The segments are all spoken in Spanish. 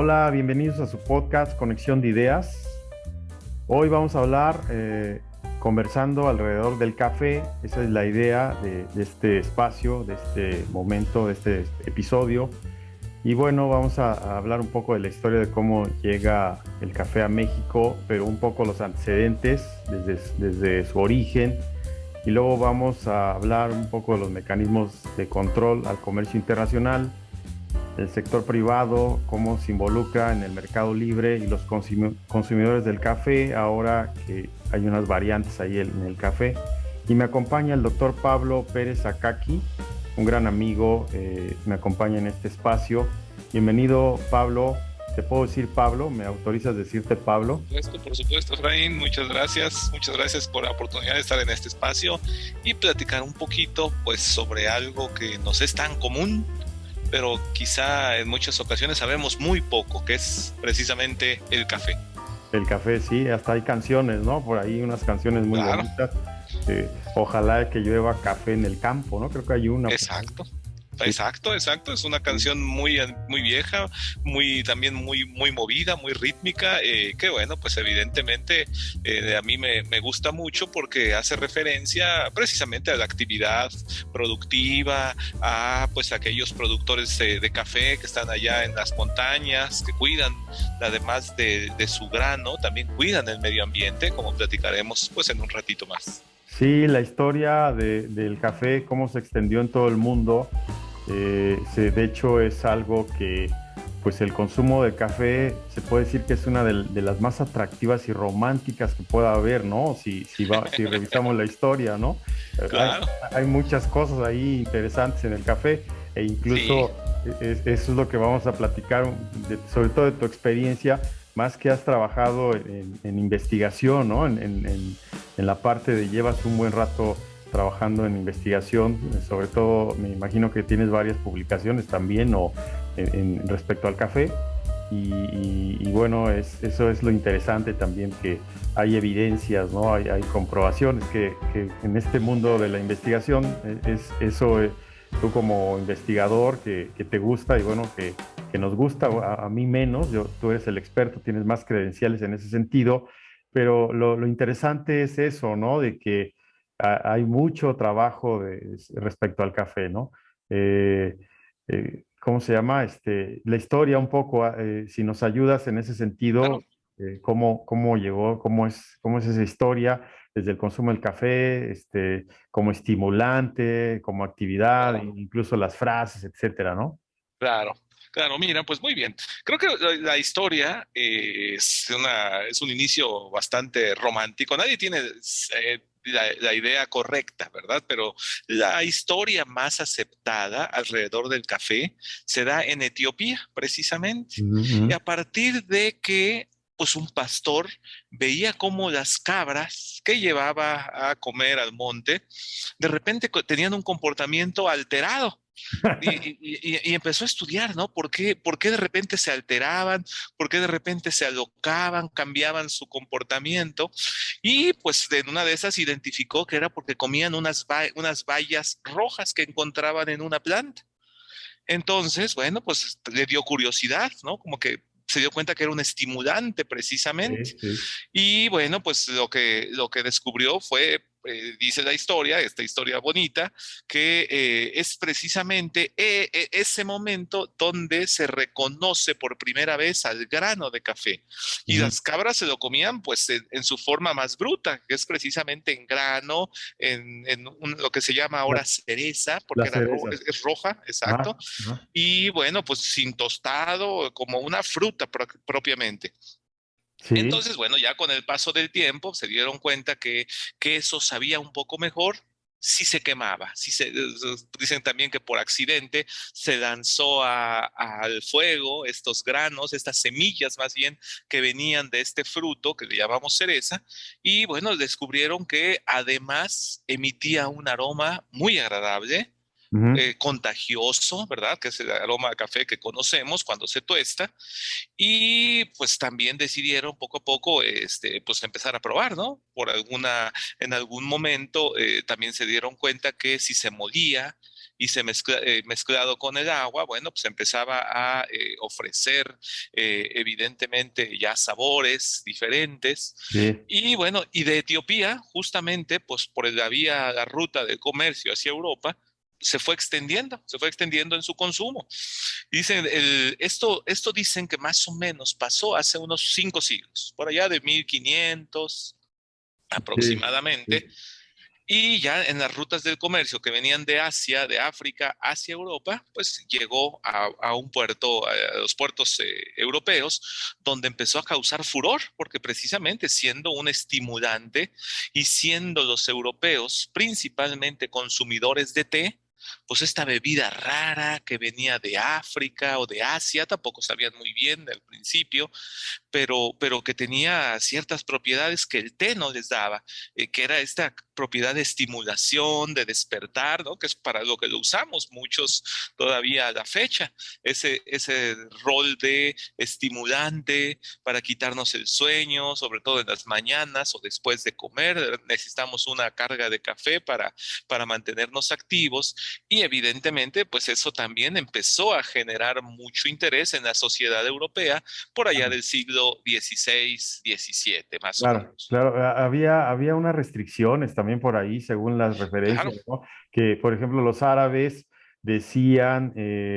Hola, bienvenidos a su podcast Conexión de Ideas. Hoy vamos a hablar conversando alrededor del café. Esa es la idea de este espacio, de este momento, de este episodio. Y bueno, vamos a hablar un poco de la historia de cómo llega el café a México, pero un poco los antecedentes desde su origen. Y luego vamos a hablar un poco de los mecanismos de control al comercio internacional, el sector privado, cómo se involucra en el mercado libre y los consumidores del café, ahora que hay unas variantes ahí en el café. Y me acompaña el doctor Pablo Pérez Acaki, un gran amigo, me acompaña en este espacio. Bienvenido, Pablo. ¿Te puedo decir Pablo? ¿Me autorizas decirte Pablo? Por supuesto, Efraín, muchas gracias por la oportunidad de estar en este espacio y platicar un poquito pues sobre algo que nos es tan común, pero quizá en muchas ocasiones sabemos muy poco, que es precisamente el café. El café, sí, hasta hay canciones, ¿no? Por ahí unas canciones muy Claro, bonitas. Ojalá que llueva café en el campo, ¿no? Creo que hay una por ahí. exacto. Sí, Exacto. Es una sí. canción muy vieja, también muy movida, muy rítmica, que bueno, pues evidentemente a mí me gusta mucho porque hace referencia precisamente a la actividad productiva, a pues aquellos productores de café que están allá en las montañas, que cuidan, además de su grano, también cuidan el medio ambiente, como platicaremos pues en un ratito más. Sí, la historia del café, cómo se extendió en todo el mundo, de hecho es algo que, pues el consumo de café se puede decir que es una de las más atractivas y románticas que pueda haber, ¿no? Si revisamos la historia, ¿no? Hay, Claro, hay muchas cosas ahí interesantes en el café e sí, incluso eso es lo que vamos a platicar, sobre todo de tu experiencia, más que has trabajado en investigación, ¿no? En la parte de llevas un buen rato trabajando en investigación, sobre todo me imagino que tienes varias publicaciones también o respecto al café y bueno, eso es lo interesante también, que hay evidencias, ¿no? Hay comprobaciones que en este mundo de la investigación eso, tú como investigador que te gusta y bueno, que nos gusta, a mí menos, tú eres el experto, tienes más credenciales en ese sentido, pero lo interesante es eso, ¿no? De que hay mucho trabajo respecto al café, ¿no? Eh, ¿Cómo se llama? La historia un poco, si nos ayudas en ese claro. sentido, cómo llegó, cómo es esa historia desde el consumo del café, como estimulante, como actividad, incluso las frases, etcétera, ¿no? Claro, claro, mira, pues muy bien. Creo que la historia es un inicio bastante romántico. Nadie tiene la idea correcta, ¿verdad? Pero la historia más aceptada alrededor del café se da en Etiopía, precisamente. Y Ujú. a partir de que, pues un pastor veía cómo las cabras que llevaba a comer al monte, de repente tenían un comportamiento alterado y empezó a estudiar, ¿no? Por qué de repente se alteraban? ¿Por qué de repente se alocaban, cambiaban su comportamiento? Y pues en una de esas identificó que era porque comían unas bayas rojas que encontraban en una planta. Entonces, bueno, pues le dio curiosidad, ¿no? Como que se dio cuenta que era un estimulante precisamente. Sí, sí. Y bueno, pues lo que descubrió fue, dice la historia, esta historia bonita, que es precisamente ese momento donde se reconoce por primera vez al grano de café. Y Ujú. las cabras se lo comían pues en su forma más bruta, que es precisamente en grano, lo que se llama La, ahora cereza, la porque cereza. es roja, exacto. Ajá, ajá. Y bueno, pues sin tostado, como una fruta propiamente. Sí. Entonces, bueno, ya con el paso del tiempo se dieron cuenta que eso sabía un poco mejor si se quemaba. Dicen también que por accidente se lanzó al fuego estos granos, estas semillas más bien que venían de este fruto que le llamamos cereza, y bueno, descubrieron que además emitía un aroma muy agradable, Ujú. contagioso, ¿verdad? Que es el aroma a café que conocemos cuando se tuesta. Y pues también decidieron poco a poco, pues empezar a probar, ¿no? En algún momento también se dieron cuenta que si se molía y mezclado con el agua, bueno, pues empezaba a ofrecer evidentemente ya sabores diferentes. Sí, Y bueno, y de Etiopía, justamente, pues por la ruta del comercio hacia Europa, se fue extendiendo en su consumo. Dicen, esto dicen que más o menos pasó hace unos 5 siglos, por allá de 1500 sí, aproximadamente, sí. y ya en las rutas del comercio que venían de Asia, de África hacia Europa, pues llegó a un puerto, a los puertos europeos, donde empezó a causar furor, porque precisamente siendo un estimulante y siendo los europeos principalmente consumidores de té, pues esta bebida rara que venía de África o de Asia, tampoco sabían muy bien al principio, pero que tenía ciertas propiedades que el té no les daba, que era esta propiedad de estimulación, de despertar, ¿no? Que es para lo que lo usamos muchos todavía a la fecha, ese rol de estimulante para quitarnos el sueño, sobre todo en las mañanas o después de comer, necesitamos una carga de café para mantenernos activos y evidentemente pues eso también empezó a generar mucho interés en la sociedad europea por allá del siglo XVI, XVII, más o Claro, menos. claro, había unas restricciones también por ahí, según las Claro, referencias, ¿no? Que, por ejemplo, los árabes decían,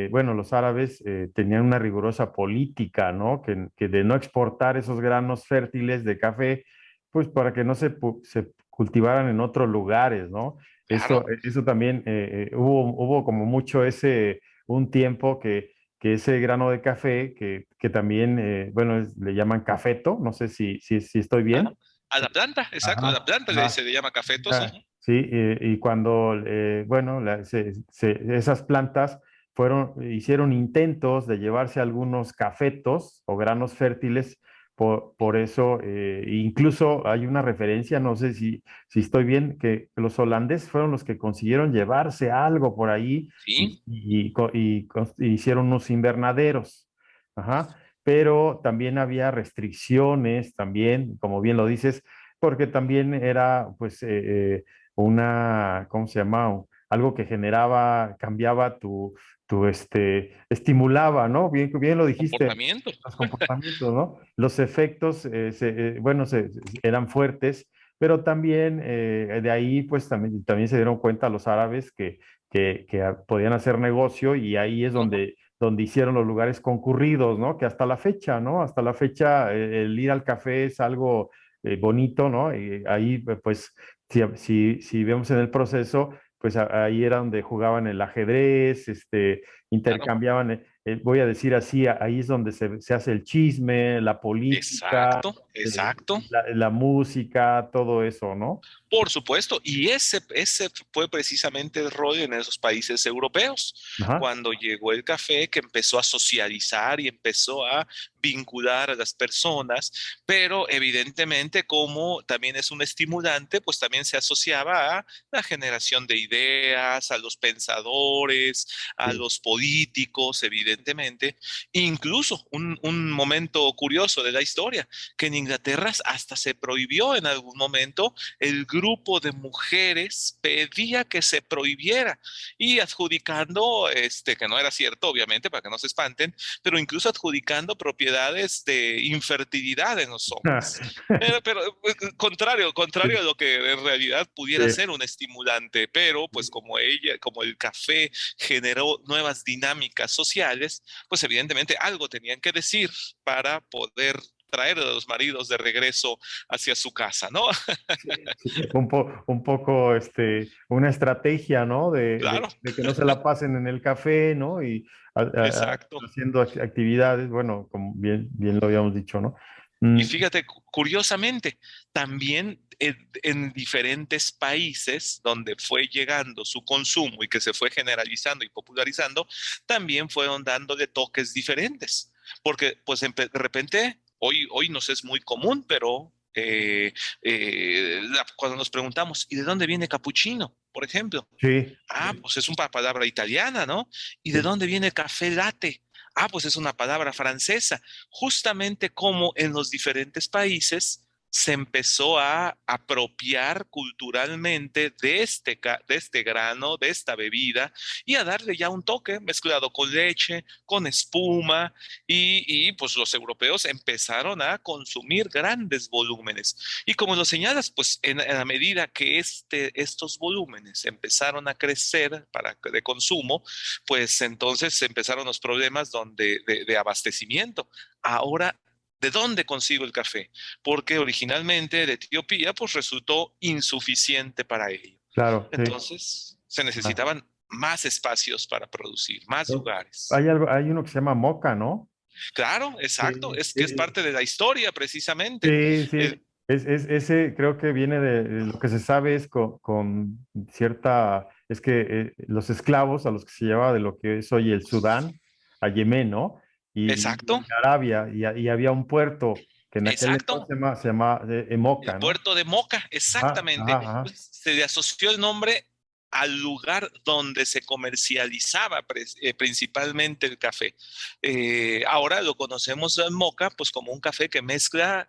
bueno, los árabes tenían una rigurosa política, ¿no? Que de no exportar esos granos fértiles de café, pues para que no se cultivaran en otros lugares, ¿no? claro, Eso también, hubo como mucho un tiempo que ese grano de café, que también, bueno, le llaman cafeto, no sé si estoy ajá. bien. A la planta, exacto, a la Ajá, planta se ajá. le llama cafetos. Ah, Ujú. sí, y cuando, bueno, esas plantas hicieron intentos de llevarse algunos cafetos o granos fértiles, por eso, incluso hay una referencia, no sé si estoy bien, que los holandeses fueron los que consiguieron llevarse algo por ahí Sí, y hicieron unos invernaderos. Ajá. Pero también había restricciones, también, como bien lo dices, porque también era pues ¿cómo se llama? Algo que generaba, cambiaba estimulaba, ¿no? Bien, bien lo dijiste, comportamiento. los comportamientos, ¿no? Los efectos, bueno, eran fuertes, pero también de ahí pues también se dieron cuenta los árabes que podían hacer negocio y ahí es Ujú. donde hicieron los lugares concurridos, ¿no? Que hasta la fecha, ¿no? Hasta la fecha el ir al café es algo bonito, ¿no? Y ahí, pues, si vemos en el proceso, pues ahí era donde jugaban el ajedrez, Claro, intercambiaban, voy a decir así, ahí es donde se hace el chisme, la política, exacto, exacto. la música, todo eso, ¿no? Por supuesto, y ese fue precisamente el rol en esos países europeos, Ajá. cuando llegó el café que empezó a socializar y empezó a vincular a las personas, pero evidentemente como también es un estimulante, pues también se asociaba a la generación de ideas, a los pensadores, a Sí. los políticos, evidentemente. Incluso un momento curioso de la historia, que en Inglaterra hasta se prohibió en algún momento el grupo de mujeres pedía que se prohibiera y adjudicando, que no era cierto, obviamente, para que no se espanten, pero incluso adjudicando propiedades de infertilidad en los hombres. Contrario a lo que en realidad pudiera Sí. ser un estimulante, pero pues como el café generó nuevas dinámicas sociales, pues evidentemente algo tenían que decir para poder traer a los maridos de regreso hacia su casa, ¿no? Sí, sí, un poco una estrategia, ¿no? Claro, De que no se la pasen en el café, ¿no? Y exacto. haciendo actividades, bueno, como bien lo habíamos dicho, ¿no? Y Mm, fíjate, curiosamente, también en diferentes países donde fue llegando su consumo y que se fue generalizando y popularizando, también fueron dándole toques diferentes. Porque, pues, de repente, hoy nos es muy común, pero cuando nos preguntamos, ¿y de dónde viene capuchino? Por ejemplo. sí, Ah, pues es una palabra italiana, ¿no? ¿Y de sí, dónde viene café latte? Ah, pues es una palabra francesa. Justamente como en los diferentes países se empezó a apropiar culturalmente de este grano, de esta bebida, y a darle ya un toque mezclado con leche, con espuma, pues los europeos empezaron a consumir grandes volúmenes. Y como lo señalas, pues en la medida que estos volúmenes empezaron a crecer de consumo, pues entonces empezaron los problemas de abastecimiento. Ahora, ¿de dónde consigo el café? Porque originalmente de Etiopía pues resultó insuficiente para ello. Claro, sí. Entonces se Ah, necesitaban más espacios para producir, más ¿no? lugares. Hay uno que se llama moca, ¿no? Claro, exacto, Sí, es que es parte de la historia precisamente. sí, Eh, sí. Ese creo que viene de lo que se sabe es con cierta, es que los esclavos a los que se llevaba de lo que es hoy el Sudán, a Yemen, ¿no? Y exacto, Arabia, y había un puerto que en aquel entonces exacto. se llama El Moca, ¿no? puerto de Moca, Ajá, ajá, exactamente. ajá. Pues, se le asoció el nombre al lugar donde se comercializaba principalmente el café. Ahora lo conocemos en Moca pues como un café que mezcla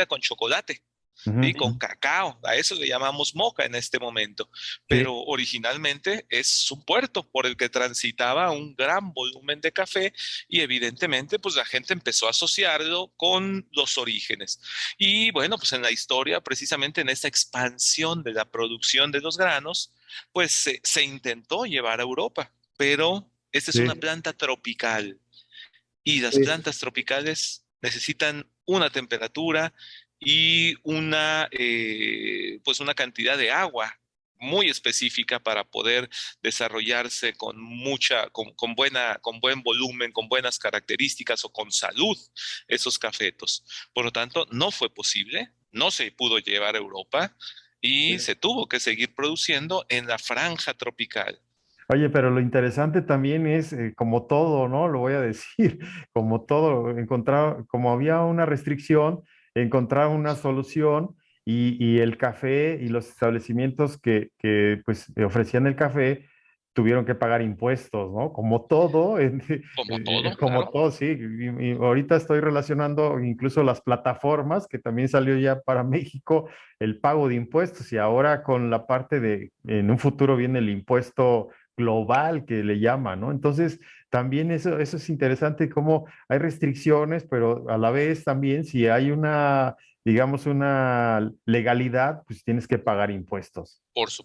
con chocolate. Ujú, ¿Sí? Con cacao, a eso le llamamos moca en este momento, sí, pero originalmente es un puerto por el que transitaba un gran volumen de café y evidentemente pues la gente empezó a asociarlo con los orígenes. Y bueno, pues en la historia, precisamente en esta expansión de la producción de los granos, pues se intentó llevar a Europa, pero esta es una sí, planta tropical y las sí. plantas tropicales necesitan una temperatura y pues una cantidad de agua muy específica para poder desarrollarse con buen volumen, con buenas características o con salud esos cafetos. Por lo tanto, no fue posible, no se pudo llevar a Europa y se tuvo que seguir produciendo en la franja tropical. Oye, pero lo interesante también es, como todo, ¿no? Lo voy a decir, como todo, encontrar, como había una restricción, encontrar una solución y el café y los establecimientos pues ofrecían el café tuvieron que pagar impuestos, ¿no? Como todo, Como todo, como claro. todo, sí. Y ahorita estoy relacionando incluso las plataformas, que también salió ya para México el pago de impuestos y ahora con la parte de, en un futuro viene el impuesto global que le llama, ¿no? Entonces, también eso es interesante, cómo hay restricciones, pero a la vez también si hay una, digamos, una legalidad, pues tienes que pagar impuestos. Por Sí,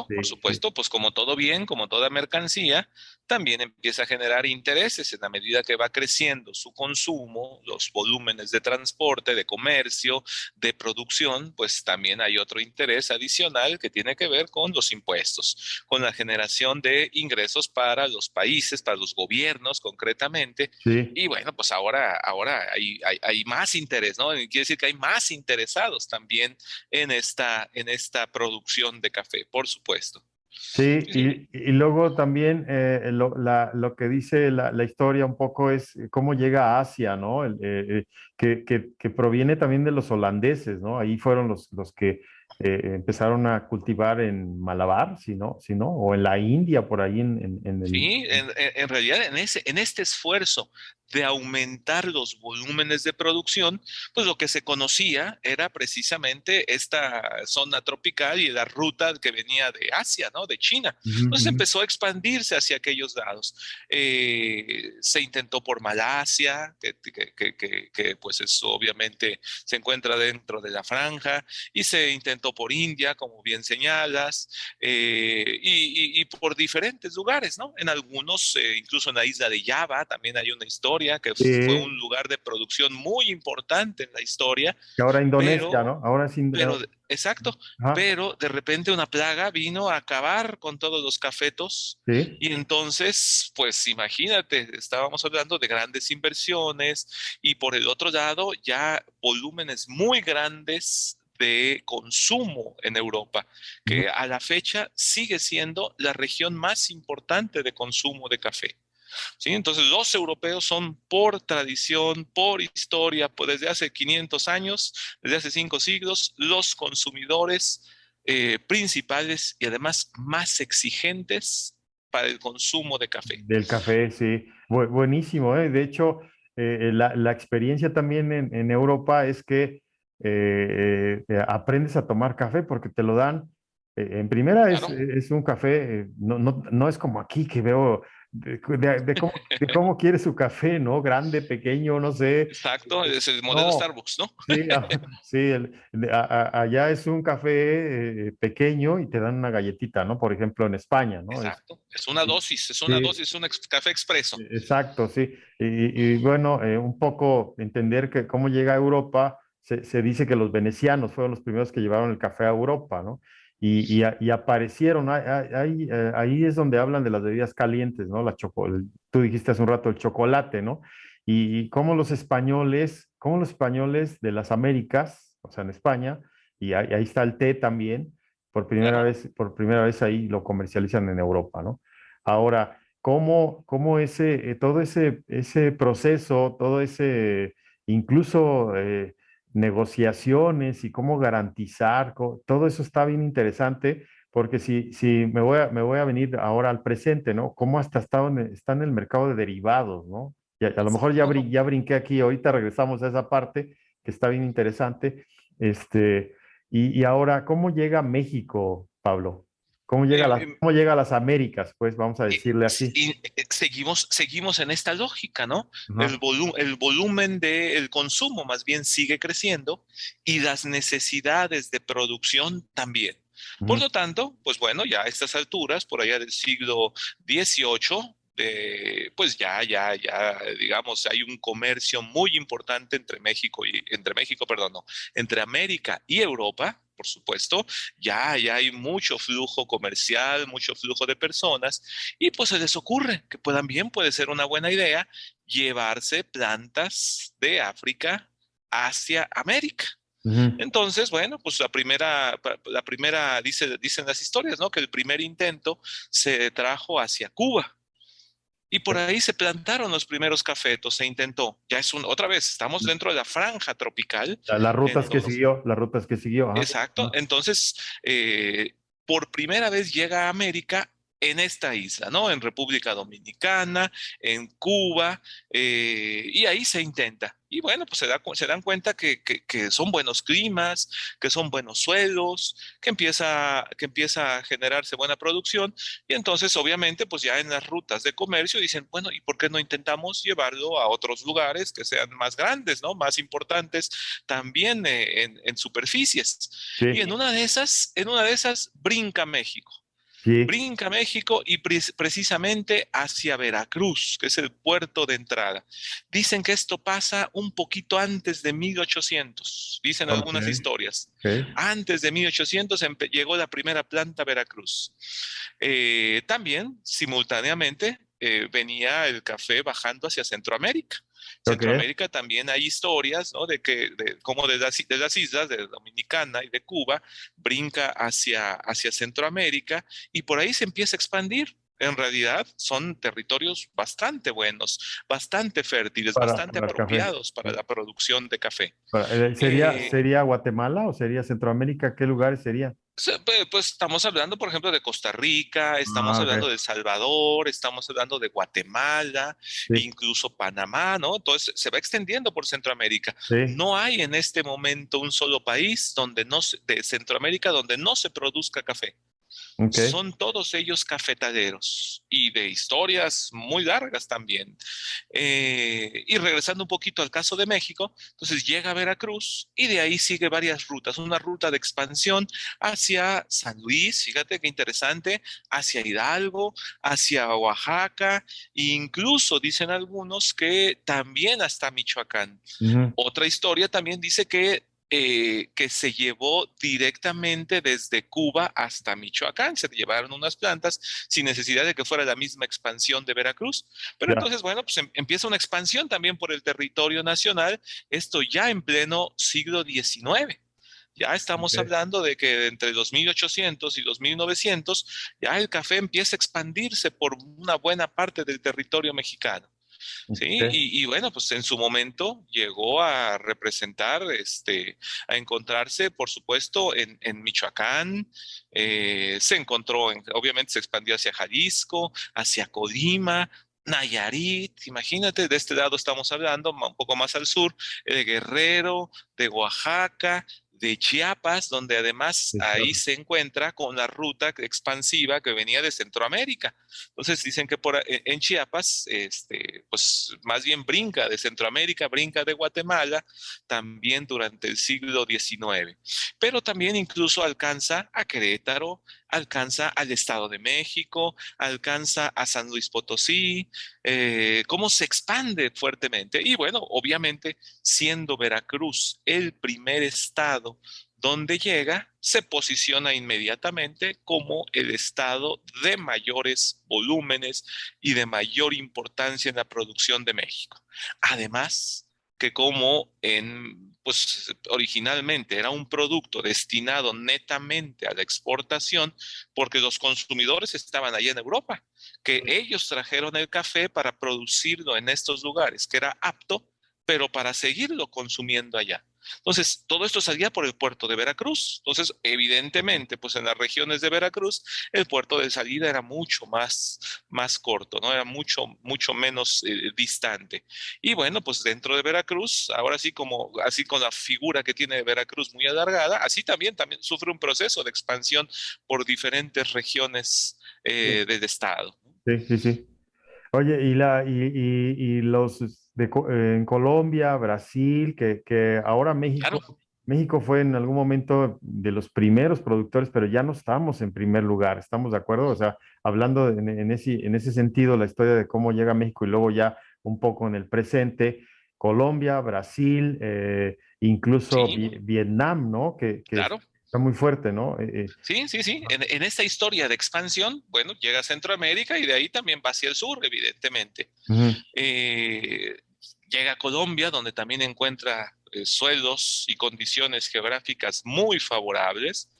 sí, supuesto, pues como todo bien, como toda mercancía, también empieza a generar intereses en la medida que va creciendo su consumo, los volúmenes de transporte, de comercio, de producción, pues también hay otro interés adicional que tiene que ver con los impuestos, con la generación de ingresos para los países, para los gobiernos concretamente. sí. Y bueno, pues ahora hay más interés, ¿no? Quiere decir que hay más interesados también en esta producción de café, por supuesto. Sí, Sí, y luego también lo que dice la historia un poco es cómo llega a Asia, ¿no? Que proviene también de los holandeses, ¿no? Ahí fueron los que empezaron a cultivar en Malabar, si no, o en la India, por ahí en el... sí, en realidad en este esfuerzo de aumentar los volúmenes de producción, pues lo que se conocía era precisamente esta zona tropical y la ruta que venía de Asia, ¿no? De China. Ujú, Entonces ujú. empezó a expandirse hacia aquellos lados. Se intentó por Malasia, que pues eso obviamente se encuentra dentro de la franja, y se intentó por India, como bien señalas, y por diferentes lugares, ¿no? En algunos, incluso en la isla de Java, también hay una historia que fue Sí, un lugar de producción muy importante en la historia, que ahora Indonesia, pero, ¿no? Ahora sí. exacto, Ajá, pero de repente una plaga vino a acabar con todos los cafetos. sí. Y entonces, pues imagínate, estábamos hablando de grandes inversiones y por el otro lado ya volúmenes muy grandes de consumo en Europa, Ujú. que a la fecha sigue siendo la región más importante de consumo de café. ¿Sí? Entonces, los europeos son por tradición, por historia, pues desde hace 500 años, desde hace 5 siglos, los consumidores principales y además más exigentes para el consumo de café. Del café, sí. Buenísimo, ¿eh? De hecho, la experiencia también en Europa es que aprendes a tomar café porque te lo dan. En primera Claro. es un café, no es como aquí que veo de cómo quiere su café, ¿no? Grande, pequeño, no sé. Exacto, es el modelo No, Starbucks, ¿no? sí, sí, allá es un café pequeño y te dan una galletita, ¿no? Por ejemplo, en España, ¿no? Exacto. Sí, es un café expreso. exacto, sí. Y bueno, un poco entender que cómo llega a Europa, se dice que los venecianos fueron los primeros que llevaron el café a Europa, ¿no? Y aparecieron, ahí es donde hablan de las bebidas calientes, ¿no? Tú dijiste hace un rato el chocolate, ¿no? Y cómo los españoles de las Américas, o sea, en España, y ahí está el té también, Claro. por primera vez ahí lo comercializan en Europa, ¿no? Ahora, cómo todo ese proceso, todo ese, incluso negociaciones y cómo garantizar, todo eso está bien interesante, porque si me voy a venir ahora al presente, ¿no? Cómo hasta está en el mercado de derivados, ¿no? Y a lo mejor Exacto, ¿no? ya brinqué aquí, ahorita regresamos a esa parte que está bien interesante. Este, y ahora, ¿cómo llega a México, Pablo? Em, em, ¿Cómo llega a las Américas? Pues vamos a decirle así. seguimos en esta lógica, ¿no? Ajá. El volumen del consumo más bien sigue creciendo y las necesidades de producción también. Por Ujú. lo tanto, pues bueno, ya a estas alturas, por allá del siglo XVIII, pues digamos, hay un comercio muy importante entre México, perdón, no, entre América y Europa, por supuesto, ya hay mucho flujo comercial, mucho flujo de personas, y pues se les ocurre que también puede ser una buena idea llevarse plantas de África hacia América. Ujú. Entonces, bueno, pues dicen las historias, ¿no? Que el primer intento se trajo hacia Cuba. Y por ahí se plantaron los primeros cafetos, se intentó. Otra vez, estamos dentro de la franja tropical, Las en rutas que los, siguió, las rutas que siguió. Ajá. exacto. Ajá. Entonces, por primera vez llega a América en esta isla, ¿no? En República Dominicana, en Cuba, y ahí se intenta. Y bueno, pues se dan cuenta que son buenos climas, que son buenos suelos, que empieza a generarse buena producción. Y entonces, obviamente, pues ya en las rutas de comercio dicen, bueno, ¿y por qué no intentamos llevarlo a otros lugares que sean más grandes, ¿no? Más importantes también en superficies. Y Sí, en una de esas brinca México. sí. Brinca México y precisamente hacia Veracruz, que es el puerto de entrada. Dicen que esto pasa un poquito antes de 1800, dicen Ok, algunas historias. ok. Antes de 1800 llegó la primera planta a Veracruz. También, simultáneamente, venía el café bajando hacia Centroamérica. Ok. Centroamérica también hay historias, ¿no? De cómo de las islas de Dominicana y de Cuba brinca hacia Centroamérica y por ahí se empieza a expandir. En realidad son territorios bastante buenos, bastante fértiles, bastante Para el café. apropiados para la producción de café. ¿Sería, Eh, sería Guatemala o sería Centroamérica? ¿Qué lugares serían? pues estamos hablando, por ejemplo, de Costa Rica, estamos Ah, hablando ok. de El Salvador, estamos hablando de Guatemala, Sí, incluso Panamá, ¿no? Entonces se va extendiendo por Centroamérica. sí. No hay en este momento un solo país de Centroamérica donde no se produzca café. Ok. Son todos ellos cafetaleros y de historias muy largas también. Y regresando un poquito al caso de México, entonces llega a Veracruz y de ahí sigue varias rutas. Una ruta de expansión hacia San Luis, fíjate qué interesante, hacia Hidalgo, hacia Oaxaca, e incluso dicen algunos que también hasta Michoacán. Ujú. Otra historia también dice que se llevó directamente desde Cuba hasta Michoacán. Se llevaron unas plantas sin necesidad de que fuera la misma expansión de Veracruz. Pero Ya. entonces, bueno, pues empieza una expansión también por el territorio nacional, esto ya en pleno siglo XIX. Ya estamos Ok. hablando de que entre los 1800 y los 1900 ya el café empieza a expandirse por una buena parte del territorio mexicano. ¿Sí? Ok. Y bueno, pues en su momento llegó a representar, a encontrarse, por supuesto, en Michoacán, se encontró, obviamente se expandió hacia Jalisco, hacia Colima, Nayarit, imagínate, de este lado estamos hablando, un poco más al sur, de Guerrero, de Oaxaca, de Chiapas, donde además Sí, ahí claro. se encuentra con la ruta expansiva que venía de Centroamérica. Entonces dicen que en Chiapas, pues más bien brinca de Centroamérica, brinca de Guatemala, también durante el siglo XIX, pero también incluso alcanza a Querétaro, alcanza al Estado de México, alcanza a San Luis Potosí, cómo se expande fuertemente. Y bueno, obviamente, siendo Veracruz el primer estado donde llega, se posiciona inmediatamente como el estado de mayores volúmenes y de mayor importancia en la producción de México. Además, que como pues originalmente era un producto destinado netamente a la exportación, porque los consumidores estaban allá en Europa, que ellos trajeron el café para producirlo en estos lugares, que era apto, pero para seguirlo consumiendo allá. Entonces, todo esto salía por el puerto de Veracruz. Entonces, evidentemente, pues en las regiones de Veracruz, el puerto de salida era mucho más corto, ¿no? Era mucho menos distante. Y bueno, pues dentro de Veracruz, ahora sí como, así con la figura que tiene Veracruz muy alargada, así también sufre un proceso de expansión por diferentes regiones del estado. Sí, sí, sí. Oye, y los en Colombia, Brasil, que ahora Claro, México fue en algún momento de los primeros productores, pero ya no estamos en primer lugar, ¿estamos de acuerdo? O sea, hablando en ese sentido, la historia de cómo llega México y luego ya un poco en el presente, Colombia, Brasil, incluso sí, Vietnam, ¿no? Que claro. está muy fuerte, ¿no? Sí, sí, sí. En esta historia de expansión, bueno, llega a Centroamérica y de ahí también va hacia el sur, evidentemente. Ujú. Eh, Llega a Colombia, donde también encuentra suelos y condiciones geográficas muy favorables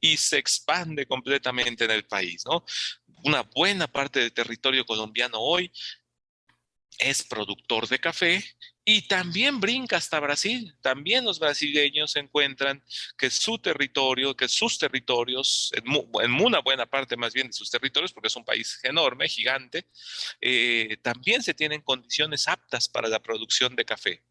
y se expande completamente en el país, ¿no? Una buena parte del territorio colombiano hoy es productor de café y también brinca hasta Brasil. También los brasileños encuentran que su territorio, que sus territorios, en una buena parte más bien de sus territorios, porque es un país enorme, gigante, también se tienen condiciones aptas para la producción de café.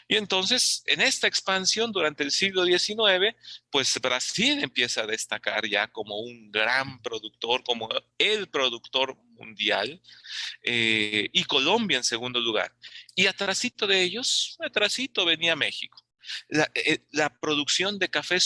Y entonces, en esta expansión durante el siglo XIX, pues Brasil empieza a destacar ya como un gran productor, como el productor mundial, y Colombia en segundo lugar. Y atrasito de ellos, atrasito venía México. La producción de café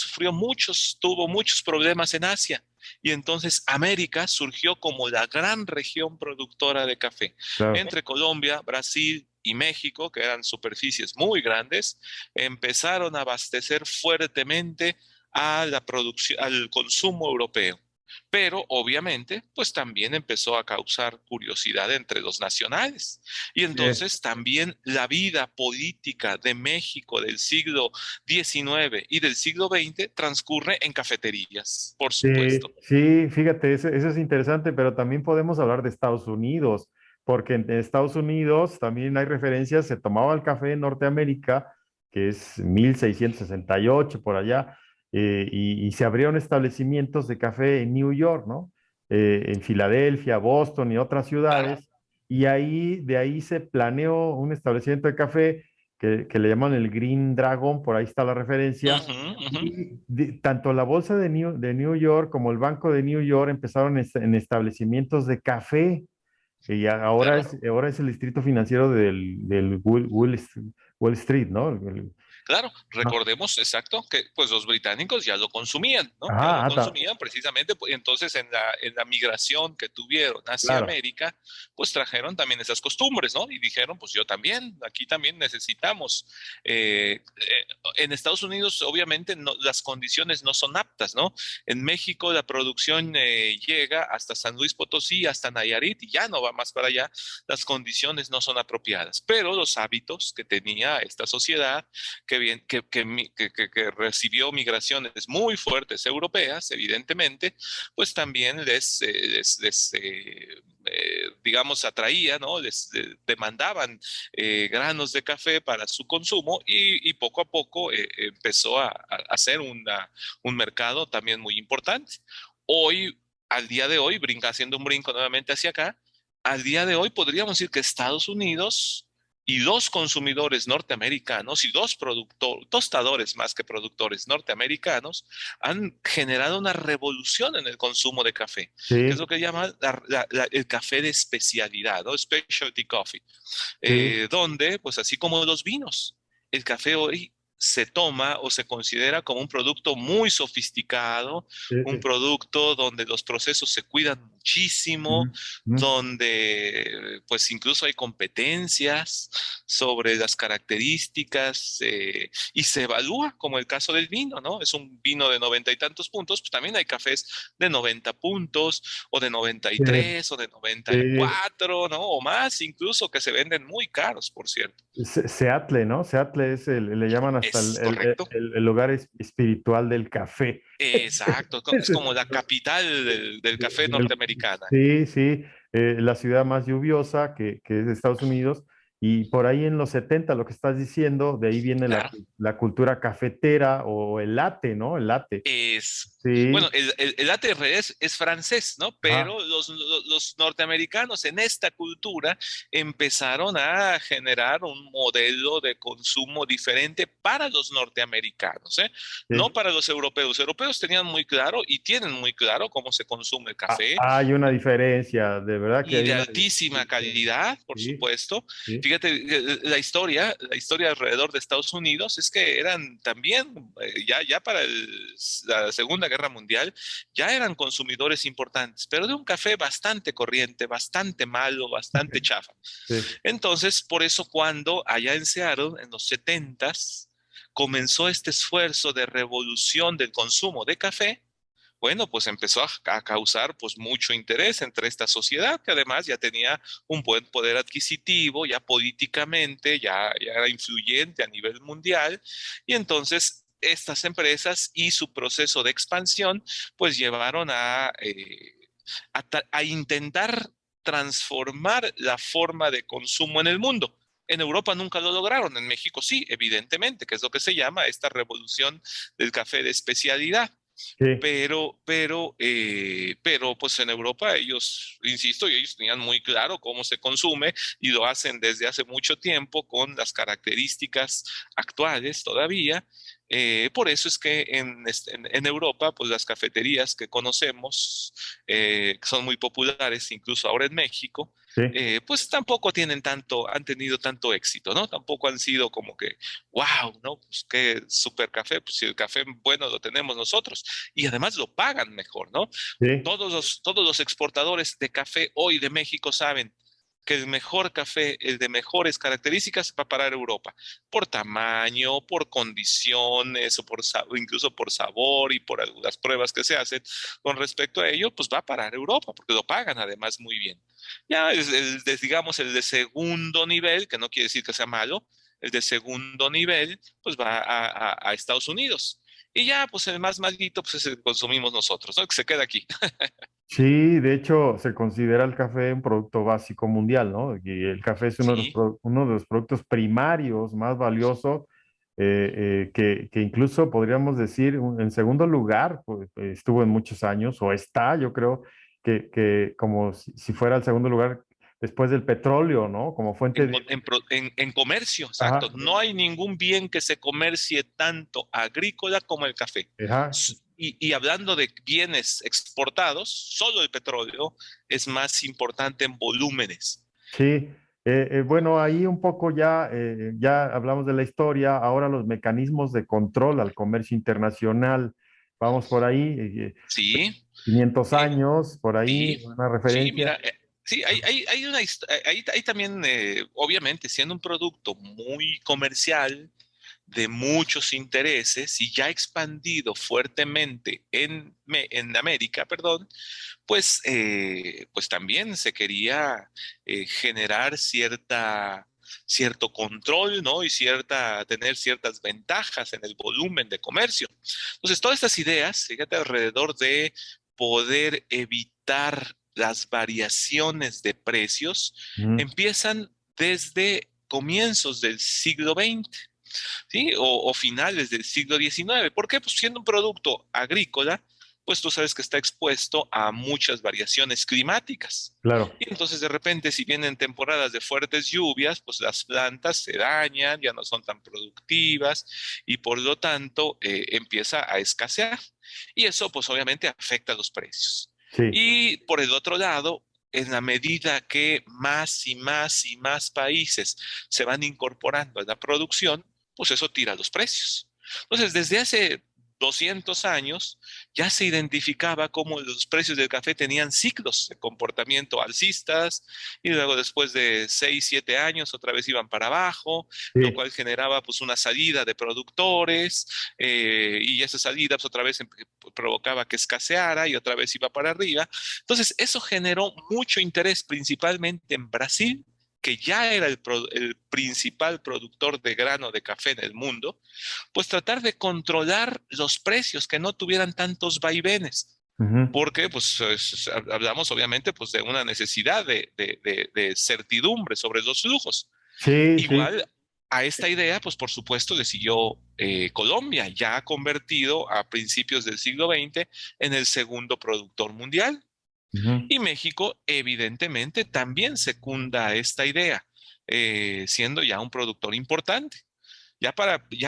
tuvo muchos problemas en Asia. Y entonces América surgió como la gran región productora de café. Claro. Entre Colombia, Brasil y México, que eran superficies muy grandes, empezaron a abastecer fuertemente a la producción, al consumo europeo. Pero obviamente, pues también empezó a causar curiosidad entre los nacionales. Y Sí. entonces también la vida política de México del siglo XIX y del siglo XX transcurre en cafeterías, por supuesto. Sí, sí, fíjate, eso es interesante, pero también podemos hablar de Estados Unidos, porque en Estados Unidos también hay referencias, se tomaba el café en Norteamérica, que es 1668 por allá, y se abrieron establecimientos de café en New York, ¿no? En Filadelfia, Boston y otras Claro. ciudades, y de ahí se planeó un establecimiento de café que le llaman el Green Dragon, por ahí está la referencia Ujú, ujú. y tanto la bolsa de New York como el Banco de New York empezaron en establecimientos de café. Y Claro. ahora es el distrito financiero del Wall Street, ¿no? Claro, Ah, recordemos exacto que pues los británicos ya lo consumían, ¿no? Ya lo ah, consumían precisamente, pues, entonces en la migración que tuvieron hacia claro. América, pues trajeron también esas costumbres, ¿no? Y dijeron, pues yo también, aquí también necesitamos. En Estados Unidos, obviamente, las condiciones no son aptas, ¿no? En México la producción llega hasta San Luis Potosí, hasta Nayarit y ya no va más para allá, las condiciones no son apropiadas, pero los hábitos que tenía esta sociedad que recibió migraciones muy fuertes europeas, evidentemente, pues también digamos, atraía, ¿no? Demandaban granos de café para su consumo y poco a poco empezó a hacer un mercado también muy importante. Hoy, al día de hoy, haciendo un brinco nuevamente hacia acá, al día de hoy podríamos decir que Estados Unidos y dos consumidores norteamericanos y dos tostadores más que productores norteamericanos han generado una revolución en el consumo de café, que es Sí, lo que llaman el café de especialidad, ¿no? Specialty coffee, sí, donde, pues así como los vinos, el café hoy se toma o se considera como un producto muy sofisticado, un sí. producto donde los procesos se cuidan muchísimo, Ujú, ujú. donde pues incluso hay competencias sobre las características y se evalúa como el caso del vino, ¿no? Es un vino de 90 y tantos puntos, pues también hay cafés de 90 puntos o de noventa y Sí, tres o de noventa y sí. cuatro, ¿no? O más incluso que se venden muy caros, por cierto. Seattle, ¿no? Seattle es le llaman hasta Es correcto. el lugar espiritual del café. Exacto, es Ese es como la capital del café del- norteamericana. sí, sí, la ciudad más lluviosa que es de Estados Unidos. Y por ahí en los 70, lo que estás diciendo, de ahí viene Claro. la cultura cafetera o el latte, ¿no? El latte. Bueno, Sí, el ATR es francés, ¿no? ajá, Pero los norteamericanos en esta cultura empezaron a generar un modelo de consumo diferente para los norteamericanos, ¿eh? No sí. para los europeos. Los europeos tenían muy claro y tienen muy claro cómo se consume el café Hay una diferencia, de verdad que y hay de una altísima diferencia. calidad, por Sí, supuesto. sí, Fíjate, la historia alrededor de Estados Unidos es que eran también, ya para la Segunda Guerra Mundial, ya eran consumidores importantes, pero de un café bastante corriente, bastante malo, bastante chafa. sí. Entonces, por eso cuando allá en Seattle, en los setentas, comenzó este esfuerzo de revolución del consumo de café, bueno, pues empezó a causar pues mucho interés entre esta sociedad que además ya tenía un buen poder adquisitivo, ya políticamente, ya era influyente a nivel mundial y entonces estas empresas y su proceso de expansión pues llevaron a intentar transformar la forma de consumo en el mundo. En Europa nunca lo lograron, en México sí, evidentemente, que es lo que se llama esta revolución del café de especialidad. Sí. Pero pues en Europa ellos, insisto, y ellos tenían muy claro cómo se consume y lo hacen desde hace mucho tiempo con las características actuales todavía. Por eso es que en Europa, pues las cafeterías que conocemos, que son muy populares, incluso ahora en México, Sí, pues tampoco han tenido tanto éxito, ¿no? Tampoco han sido como que, wow, ¿no? Pues qué super café, pues si el café bueno lo tenemos nosotros y además lo pagan mejor, ¿no? sí, Todos los exportadores de café hoy de México saben que el mejor café, el de mejores características, va a parar a Europa, por tamaño, por condiciones, o incluso por sabor y por algunas pruebas que se hacen con respecto a ello, pues va a parar a Europa, porque lo pagan además muy bien. Ya digamos, el de segundo nivel, que no quiere decir que sea malo, el de segundo nivel, pues va a Estados Unidos. Y ya, pues el más malito, pues es el que consumimos nosotros, ¿no? Que se queda aquí. sí, de hecho se considera el café un producto básico mundial, ¿no? Y el café es Sí, uno de los productos primarios más valiosos, que incluso podríamos decir en segundo lugar, pues, estuvo en muchos años, o está, yo creo, que como si fuera el segundo lugar después del petróleo, ¿no? Como fuente de... en comercio, Ajá, exacto. No hay ningún bien que se comercie tanto agrícola como el café. ajá, Y hablando de bienes exportados, solo el petróleo es más importante en volúmenes. sí, bueno, ahí un poco ya hablamos de la historia, ahora los mecanismos de control al comercio internacional, vamos por ahí, Sí, 500 eh, años, por ahí, sí, una sí, referencia. mira, sí, hay también, obviamente, siendo un producto muy comercial, de muchos intereses y ya expandido fuertemente en América, perdón, pues también se quería generar cierto control, ¿no? Y tener ciertas ventajas en el volumen de comercio. Entonces, todas estas ideas, fíjate, alrededor de poder evitar las variaciones de precios, Ujú, empiezan desde comienzos del siglo XX. ¿Sí? O finales del siglo XIX. ¿Por qué? Pues siendo un producto agrícola, pues tú sabes que está expuesto a muchas variaciones climáticas. Claro. Y entonces de repente, si vienen temporadas de fuertes lluvias, pues las plantas se dañan, ya no son tan productivas y por lo tanto empieza a escasear. Y eso pues obviamente afecta los precios. Sí. Y por el otro lado, en la medida que más y más y más países se van incorporando a la producción, pues eso tira los precios. Entonces, desde hace 200 años ya se identificaba cómo los precios del café tenían ciclos de comportamiento alcistas y luego después de 6, 7 años otra vez iban para abajo, lo Sí. cual generaba pues una salida de productores y esa salida pues otra vez provocaba que escaseara y otra vez iba para arriba. Entonces eso generó mucho interés principalmente en Brasil, que ya era el principal productor de grano de café en el mundo, pues tratar de controlar los precios, que no tuvieran tantos vaivenes, Ujú. porque pues hablamos obviamente pues de una necesidad de certidumbre sobre los flujos. Sí, sí. Igual a esta idea, pues por supuesto le siguió Colombia, ya convertido a principios del siglo XX en el segundo productor mundial. Ujú. Y México, evidentemente, también secunda esta idea, siendo ya un productor importante. Ya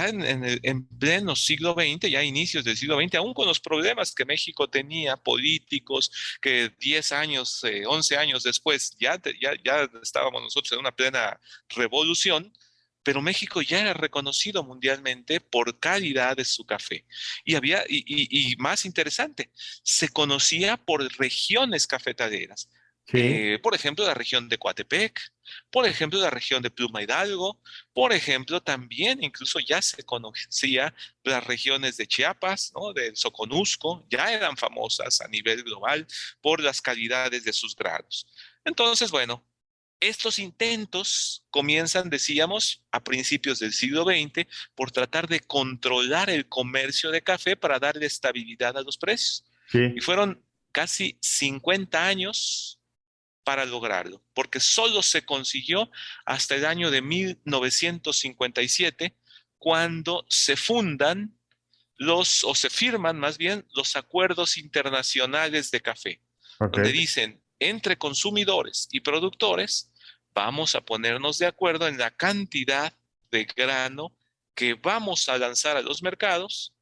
en pleno siglo XX, ya a inicios del siglo XX, aún con los problemas que México tenía políticos, que 10 años, 11 años después, ya estábamos nosotros en una plena revolución, pero México ya era reconocido mundialmente por calidad de su café. Y más interesante, se conocía por regiones cafetaleras. Sí. Por ejemplo, la región de Coatepec, por ejemplo, la región de Pluma Hidalgo, por ejemplo, también incluso ya se conocía las regiones de Chiapas, ¿no? Del Soconusco, ya eran famosas a nivel global por las calidades de sus granos. Entonces, bueno, estos intentos comienzan, decíamos, a principios del siglo XX por tratar de controlar el comercio de café para darle estabilidad a los precios. Y Sí. fueron casi 50 años para lograrlo, porque solo se consiguió hasta el año de 1957, cuando se fundan o se firman más bien los acuerdos internacionales de café, Ok. donde dicen, entre consumidores y productores, vamos a ponernos de acuerdo en la cantidad de grano que vamos a lanzar a los mercados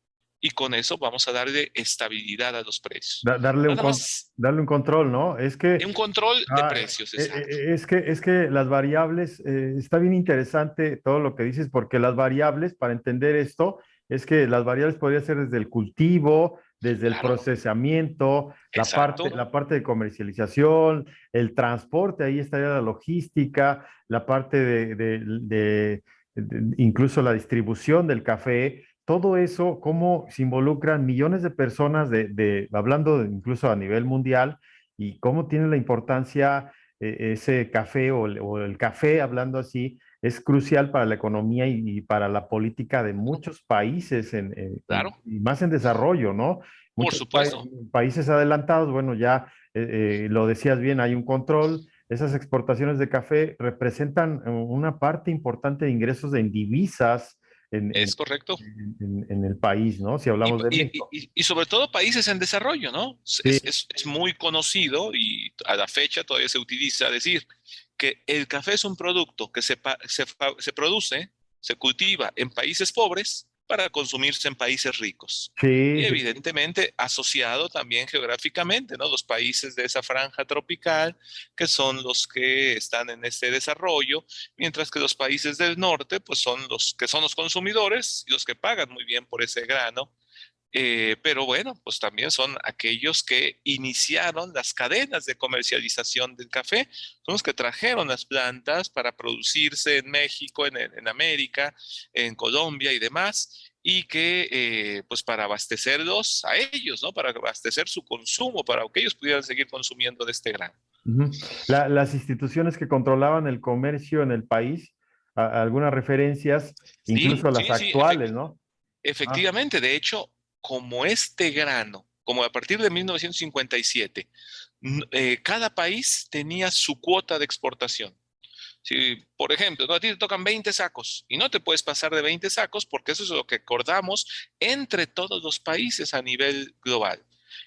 y con eso vamos a darle estabilidad a los precios. Darle Nada más darle un control, ¿no? Es que un control de precios, exacto. Es que las variables, está bien interesante todo lo que dices, porque las variables, para entender esto, es que las variables podrían ser desde el cultivo, desde el Claro, procesamiento, exacto, la parte de comercialización, el transporte, ahí estaría la logística, la parte incluso la distribución del café. Todo eso, cómo se involucran millones de personas, incluso a nivel mundial, y cómo tiene la importancia ese café o el café, hablando así, es crucial para la economía y para la política de muchos países, claro, y más en desarrollo, ¿no? por Muchos supuesto, países adelantados, bueno, ya lo decías bien, hay un control. Esas exportaciones de café representan una parte importante de ingresos en divisas en, en, es correcto. en el país, ¿no? Si hablamos de México. Y sobre todo países en desarrollo, ¿no? Sí, Es muy conocido y a la fecha todavía se utiliza decir que el café es un producto que se produce, se cultiva en países pobres para consumirse en países ricos. Y sí, sí. evidentemente asociado también geográficamente, ¿no? Los países de esa franja tropical, que son los que están en este desarrollo, mientras que los países del norte, pues son los que son los consumidores y los que pagan muy bien por ese grano. Pero bueno, pues también son aquellos que iniciaron las cadenas de comercialización del café, son los que trajeron las plantas para producirse en México, en América, en Colombia y demás, y que pues para abastecerlos a ellos, ¿no? Para abastecer su consumo, para que ellos pudieran seguir consumiendo de este grano. Ujú. Las instituciones que controlaban el comercio en el país, algunas referencias, Sí, incluso las sí, sí, actuales, ¿no? Ah, efectivamente. De hecho, como este grano, como a partir de 1957, cada país tenía su cuota de exportación. Si, por ejemplo, ¿no? A ti te tocan 20 sacos y no te puedes pasar de 20 sacos porque eso es lo que acordamos entre todos los países a nivel global.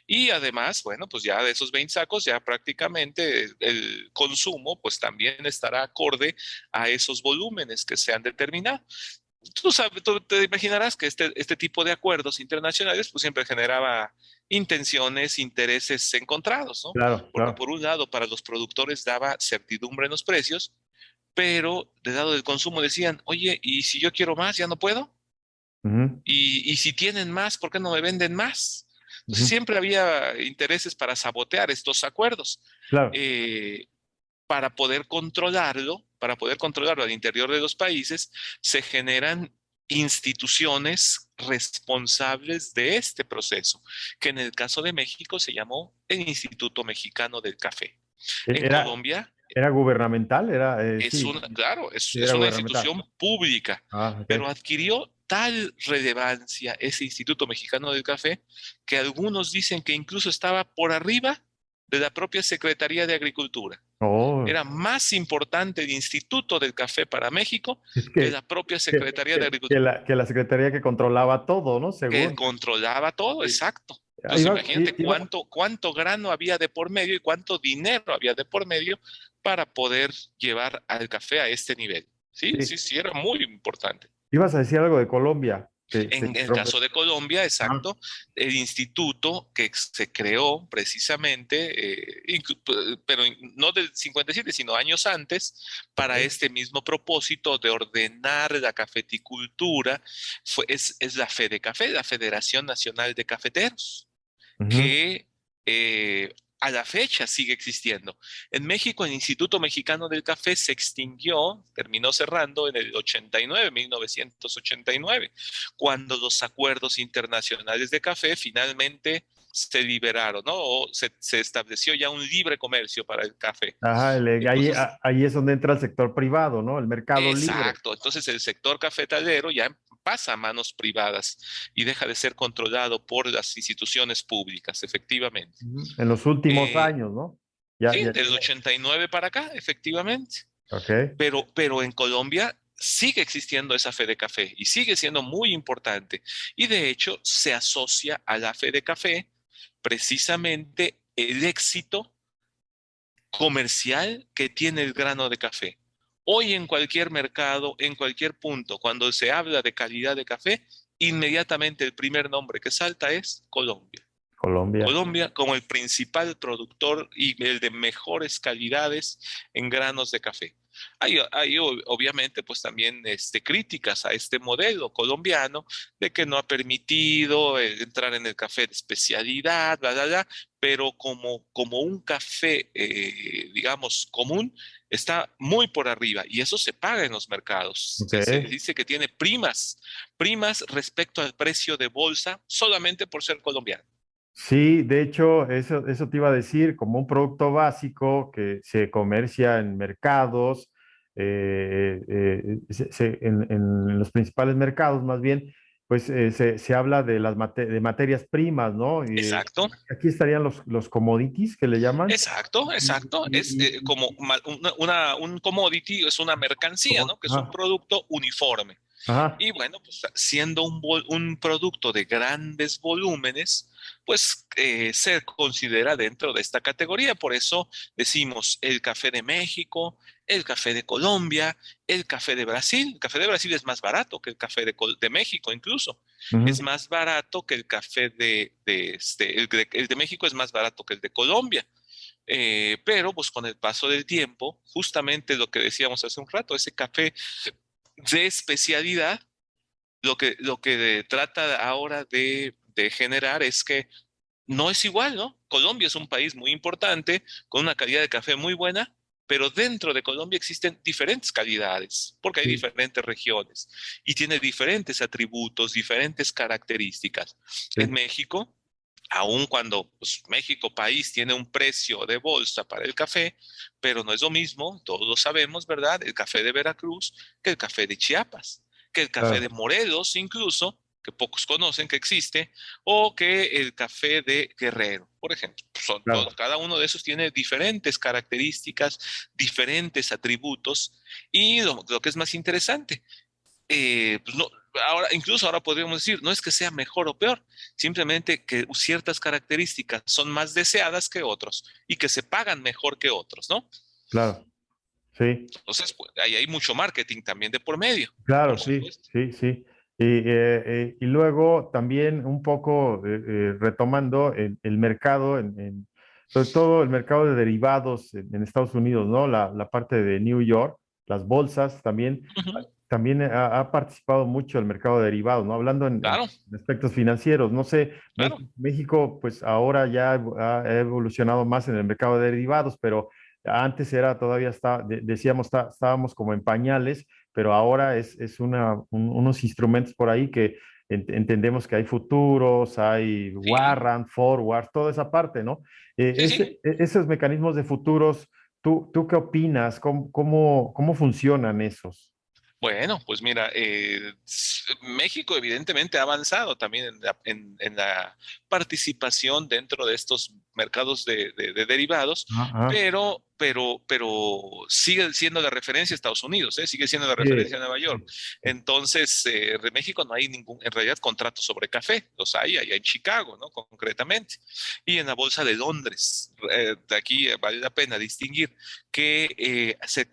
Y además, bueno, pues ya de esos 20 sacos, ya prácticamente el consumo, pues también estará acorde a esos volúmenes que se han determinado. Tú sabes, tú te imaginarás que este tipo de acuerdos internacionales, pues siempre generaba intenciones, intereses encontrados, ¿no? Claro, Porque claro. por un lado, para los productores daba certidumbre en los precios, pero del lado del consumo decían, oye, ¿y si yo quiero más, ya no puedo? Ujú, Y si tienen más, ¿por qué no me venden más? Entonces ujú. siempre había intereses para sabotear estos acuerdos. Claro. Eh, para poder controlarlo al interior de los países, se generan instituciones responsables de este proceso, que en el caso de México se llamó el Instituto Mexicano del Café. En Era, Colombia era gubernamental, era, es sí, una, claro, sí, es era una gubernamental. institución pública, Ah, ok. pero adquirió tal relevancia ese Instituto Mexicano del Café que algunos dicen que incluso estaba por arriba de la propia Secretaría de Agricultura. Oh, Era más importante el Instituto del Café para México es que la propia Secretaría de Agricultura, que la secretaría que controlaba todo, ¿no? que Según. controlaba todo, Sí. exacto. Ah, Entonces imagínate iba, cuánto grano había de por medio y cuánto dinero había de por medio para poder llevar al café a este nivel. Sí, sí, sí, sí, era muy importante. ibas a decir algo de Colombia. Te En el interrumpe. caso de Colombia, Ah, exacto, el instituto que se creó precisamente, pero no del 57, sino años antes, para ok. este mismo propósito de ordenar la cafeticultura, es la FEDECAFE, la Federación Nacional de Cafeteros Ujú. que a la fecha sigue existiendo. En México, el Instituto Mexicano del Café se extinguió, terminó cerrando en el 89, 1989, cuando los acuerdos internacionales de café finalmente se liberaron, ¿no? O se estableció ya un libre comercio para el café. Ajá, Entonces, ahí es donde entra el sector privado, ¿no? El mercado libre. exacto. Entonces el sector cafetalero ya pasa a manos privadas y deja de ser controlado por las instituciones públicas, efectivamente. Ujú. En los últimos Eh, años, ¿no? Ya, sí, ya del tiene. 89 para acá, efectivamente. Ok. Pero en Colombia sigue existiendo esa fe de café y sigue siendo muy importante. Y de hecho se asocia a la fe de café precisamente el éxito comercial que tiene el grano de café. Hoy en cualquier mercado, en cualquier punto, cuando se habla de calidad de café, inmediatamente el primer nombre que salta es Colombia. Colombia. Colombia como el principal productor y el de mejores calidades en granos de café. Hay obviamente pues también críticas a este modelo colombiano de que no ha permitido entrar en el café de especialidad, bla, bla, bla, pero como un café, digamos, común, está muy por arriba y eso se paga en los mercados. Ok. Se dice que tiene primas respecto al precio de bolsa solamente por ser colombiano. Sí, de hecho, eso te iba a decir, como un producto básico que se comercia en mercados, en los principales mercados más bien, pues se habla de de materias primas, ¿no? Exacto. Aquí estarían los commodities que le llaman. Exacto, Y, exacto. Es como un commodity, es una mercancía, ¿no? Que es un ajá, producto uniforme. ajá, Y bueno, pues siendo un producto de grandes volúmenes, pues se considera dentro de esta categoría. Por eso decimos el café de México, el café de Colombia, el café de Brasil. El café de Brasil es más barato que el café de México incluso. Es ujú, más barato que el café el de México es más barato que el de Colombia. Pero pues con el paso del tiempo, justamente lo que decíamos hace un rato, ese café de especialidad, lo que trata ahora de generar es que no es igual, ¿no? Colombia es un país muy importante, con una calidad de café muy buena, pero dentro de Colombia existen diferentes calidades, porque hay sí, diferentes regiones y tiene diferentes atributos, diferentes características. En sí, México, aun cuando pues, México país tiene un precio de bolsa para el café, pero no es lo mismo, todos lo sabemos, ¿verdad? El café de Veracruz que el café de Chiapas, que el café de claro, Morelos incluso, que pocos conocen que existe, o que el café de Guerrero, por ejemplo. Son claro. todos, cada uno de esos tiene diferentes características, diferentes atributos, y lo que es más interesante, pues no, ahora, incluso ahora podríamos decir, no es que sea mejor o peor, simplemente que ciertas características son más deseadas que otros y que se pagan mejor que otros, ¿no? Claro, sí. Entonces, pues, ahí hay mucho marketing también de por medio, Claro, por sí, supuesto. sí, sí. Y luego también un poco retomando el mercado, sobre todo el mercado de derivados en Estados Unidos, ¿no? La parte de New York, las bolsas también, Ujú, también ha participado mucho el mercado de derivados, ¿no? Hablando en claro, aspectos financieros, no sé, claro. México pues ahora ya ha evolucionado más en el mercado de derivados, pero antes era todavía, decíamos, estábamos como en pañales, pero ahora es unos instrumentos por ahí que entendemos que hay futuros, hay Sí, warrant, forward, toda esa parte, ¿no? sí, sí. Esos mecanismos de futuros, ¿tú qué opinas? ¿Cómo funcionan esos? Bueno, pues mira, México evidentemente ha avanzado también en la participación dentro de estos mercados de derivados, Ajá. pero sigue siendo la referencia Estados Unidos, ¿eh? Sigue siendo la referencia Sí, Nueva York. sí, Entonces, de México no hay ningún, en realidad, contrato sobre café, los hay allá en Chicago, ¿no? Concretamente. Y en la Bolsa de Londres, de aquí vale la pena distinguir que se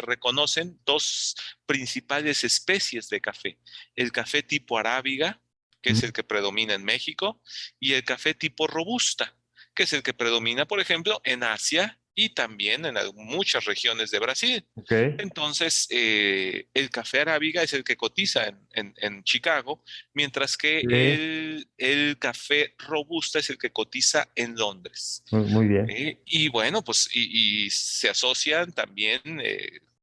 reconocen dos principales especies de café. El café tipo arábiga, que es mm, el que predomina en México, y el café tipo robusta, que es el que predomina, por ejemplo, en Asia y también en muchas regiones de Brasil. ok. Entonces, el café arábiga es el que cotiza en Chicago, mientras que Sí, el café robusta es el que cotiza en Londres. muy bien. Y bueno, pues y se asocian también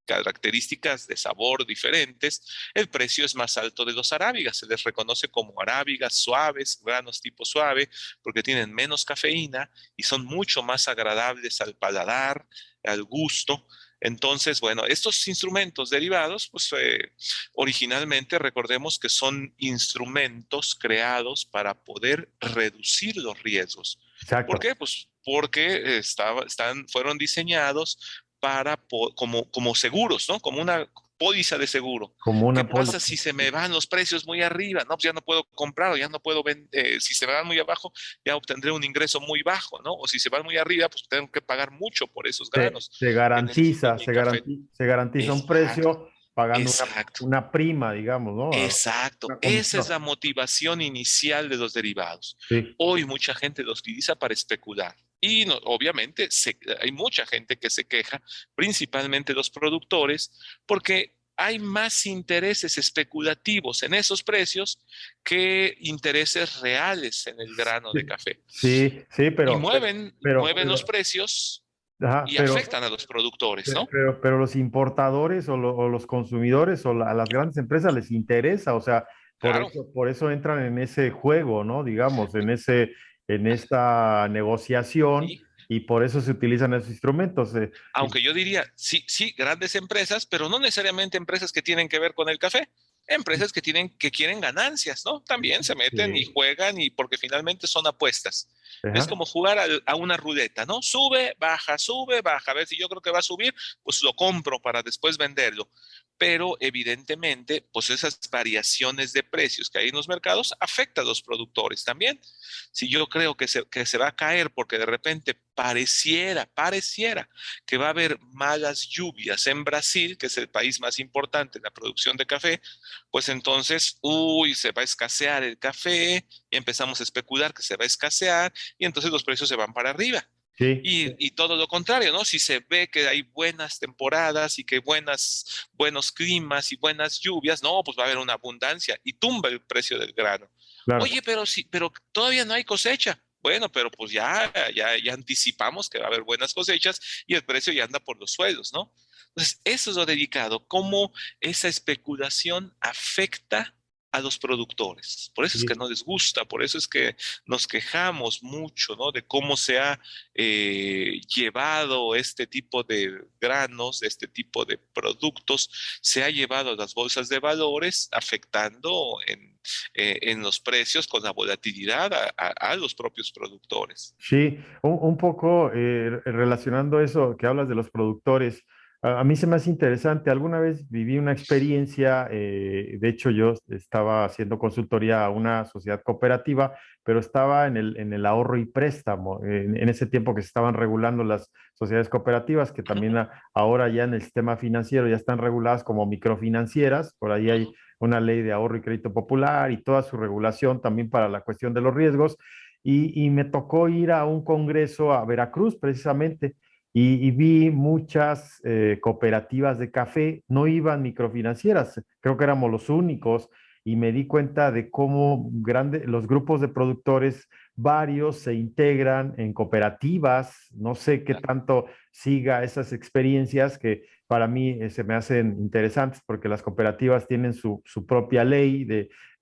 características de sabor diferentes. El precio es más alto de los arábigas, se les reconoce como arábigas suaves, granos tipo suave, porque tienen menos cafeína y son mucho más agradables al paladar, al gusto. Entonces, bueno, estos instrumentos derivados, pues originalmente recordemos que son instrumentos creados para poder reducir los riesgos. ¿Por Exacto. qué? Pues porque fueron diseñados como seguros, ¿no? Como una póliza de seguro. Como ¿Qué una pasa póliza. si se me van los precios muy arriba? No, pues ya no puedo comprar o ya no puedo vender. Si se me van muy abajo, ya obtendré un ingreso muy bajo, ¿no? O si se van muy arriba, pues tengo que pagar mucho por esos granos Se que necesito en garantiza, mi café. se garantiza un Exacto, precio pagando exacto. una prima, digamos, ¿no? Exacto, Una esa es comisión. la motivación inicial de los derivados. Sí, Hoy mucha gente los utiliza para especular y obviamente hay mucha gente que se queja, principalmente los productores, porque hay más intereses especulativos en esos precios que intereses reales en el grano de sí, café. sí, sí, Y pero, mueven los precios ajá, y afectan a los productores, ¿no? pero los importadores o los consumidores a las grandes empresas les interesa, o sea, Claro. por eso entran en ese juego, ¿no? Digamos, en esta negociación Sí. y por eso se utilizan esos instrumentos. Aunque yo diría, sí, sí, grandes empresas, pero no necesariamente empresas que tienen que ver con el café. Empresas que quieren ganancias, ¿no? También se meten y Sí, juegan y porque finalmente son apuestas. Es ajá, como jugar a una ruleta, ¿no? Sube, baja. A ver si yo creo que va a subir, pues lo compro para después venderlo. Pero evidentemente, pues esas variaciones de precios que hay en los mercados afectan a los productores también. Si yo creo que se va a caer porque de repente pareciera que va a haber malas lluvias en Brasil, que es el país más importante en la producción de café, pues entonces, uy, se va a escasear el café y empezamos a especular que se va a escasear y entonces los precios se van para arriba. sí, Y todo lo contrario, ¿no? Si se ve que hay buenas temporadas y que buenos climas y buenas lluvias, no, pues va a haber una abundancia y tumba el precio del grano. claro. Oye, pero sí, pero todavía no hay cosecha. Bueno, pero pues ya anticipamos que va a haber buenas cosechas y el precio ya anda por los suelos, ¿no? Entonces, eso es lo delicado, cómo esa especulación afecta a los productores. Por eso es que Sí. no les gusta, por eso es que nos quejamos mucho, ¿no? De cómo se ha llevado este tipo de granos, este tipo de productos, se ha llevado a las bolsas de valores, afectando en los precios con la volatilidad a los propios productores. Sí, un poco relacionando eso que hablas de los productores, A mí se me hace interesante. Alguna vez viví una experiencia, de hecho yo estaba haciendo consultoría a una sociedad cooperativa, pero estaba en el ahorro y préstamo, en ese tiempo que se estaban regulando las sociedades cooperativas, que Ujú, también ahora ya en el sistema financiero ya están reguladas como microfinancieras. Por ahí hay ujú. una ley de ahorro y crédito popular y toda su regulación también para la cuestión de los riesgos. Y me tocó ir a un congreso a Veracruz precisamente y vi muchas cooperativas de café, no iban microfinancieras, creo que éramos los únicos, y me di cuenta de cómo los grupos de productores, varios se integran en cooperativas, no sé qué Claro. tanto siga esas experiencias que para mí se me hacen interesantes porque las cooperativas tienen su propia ley,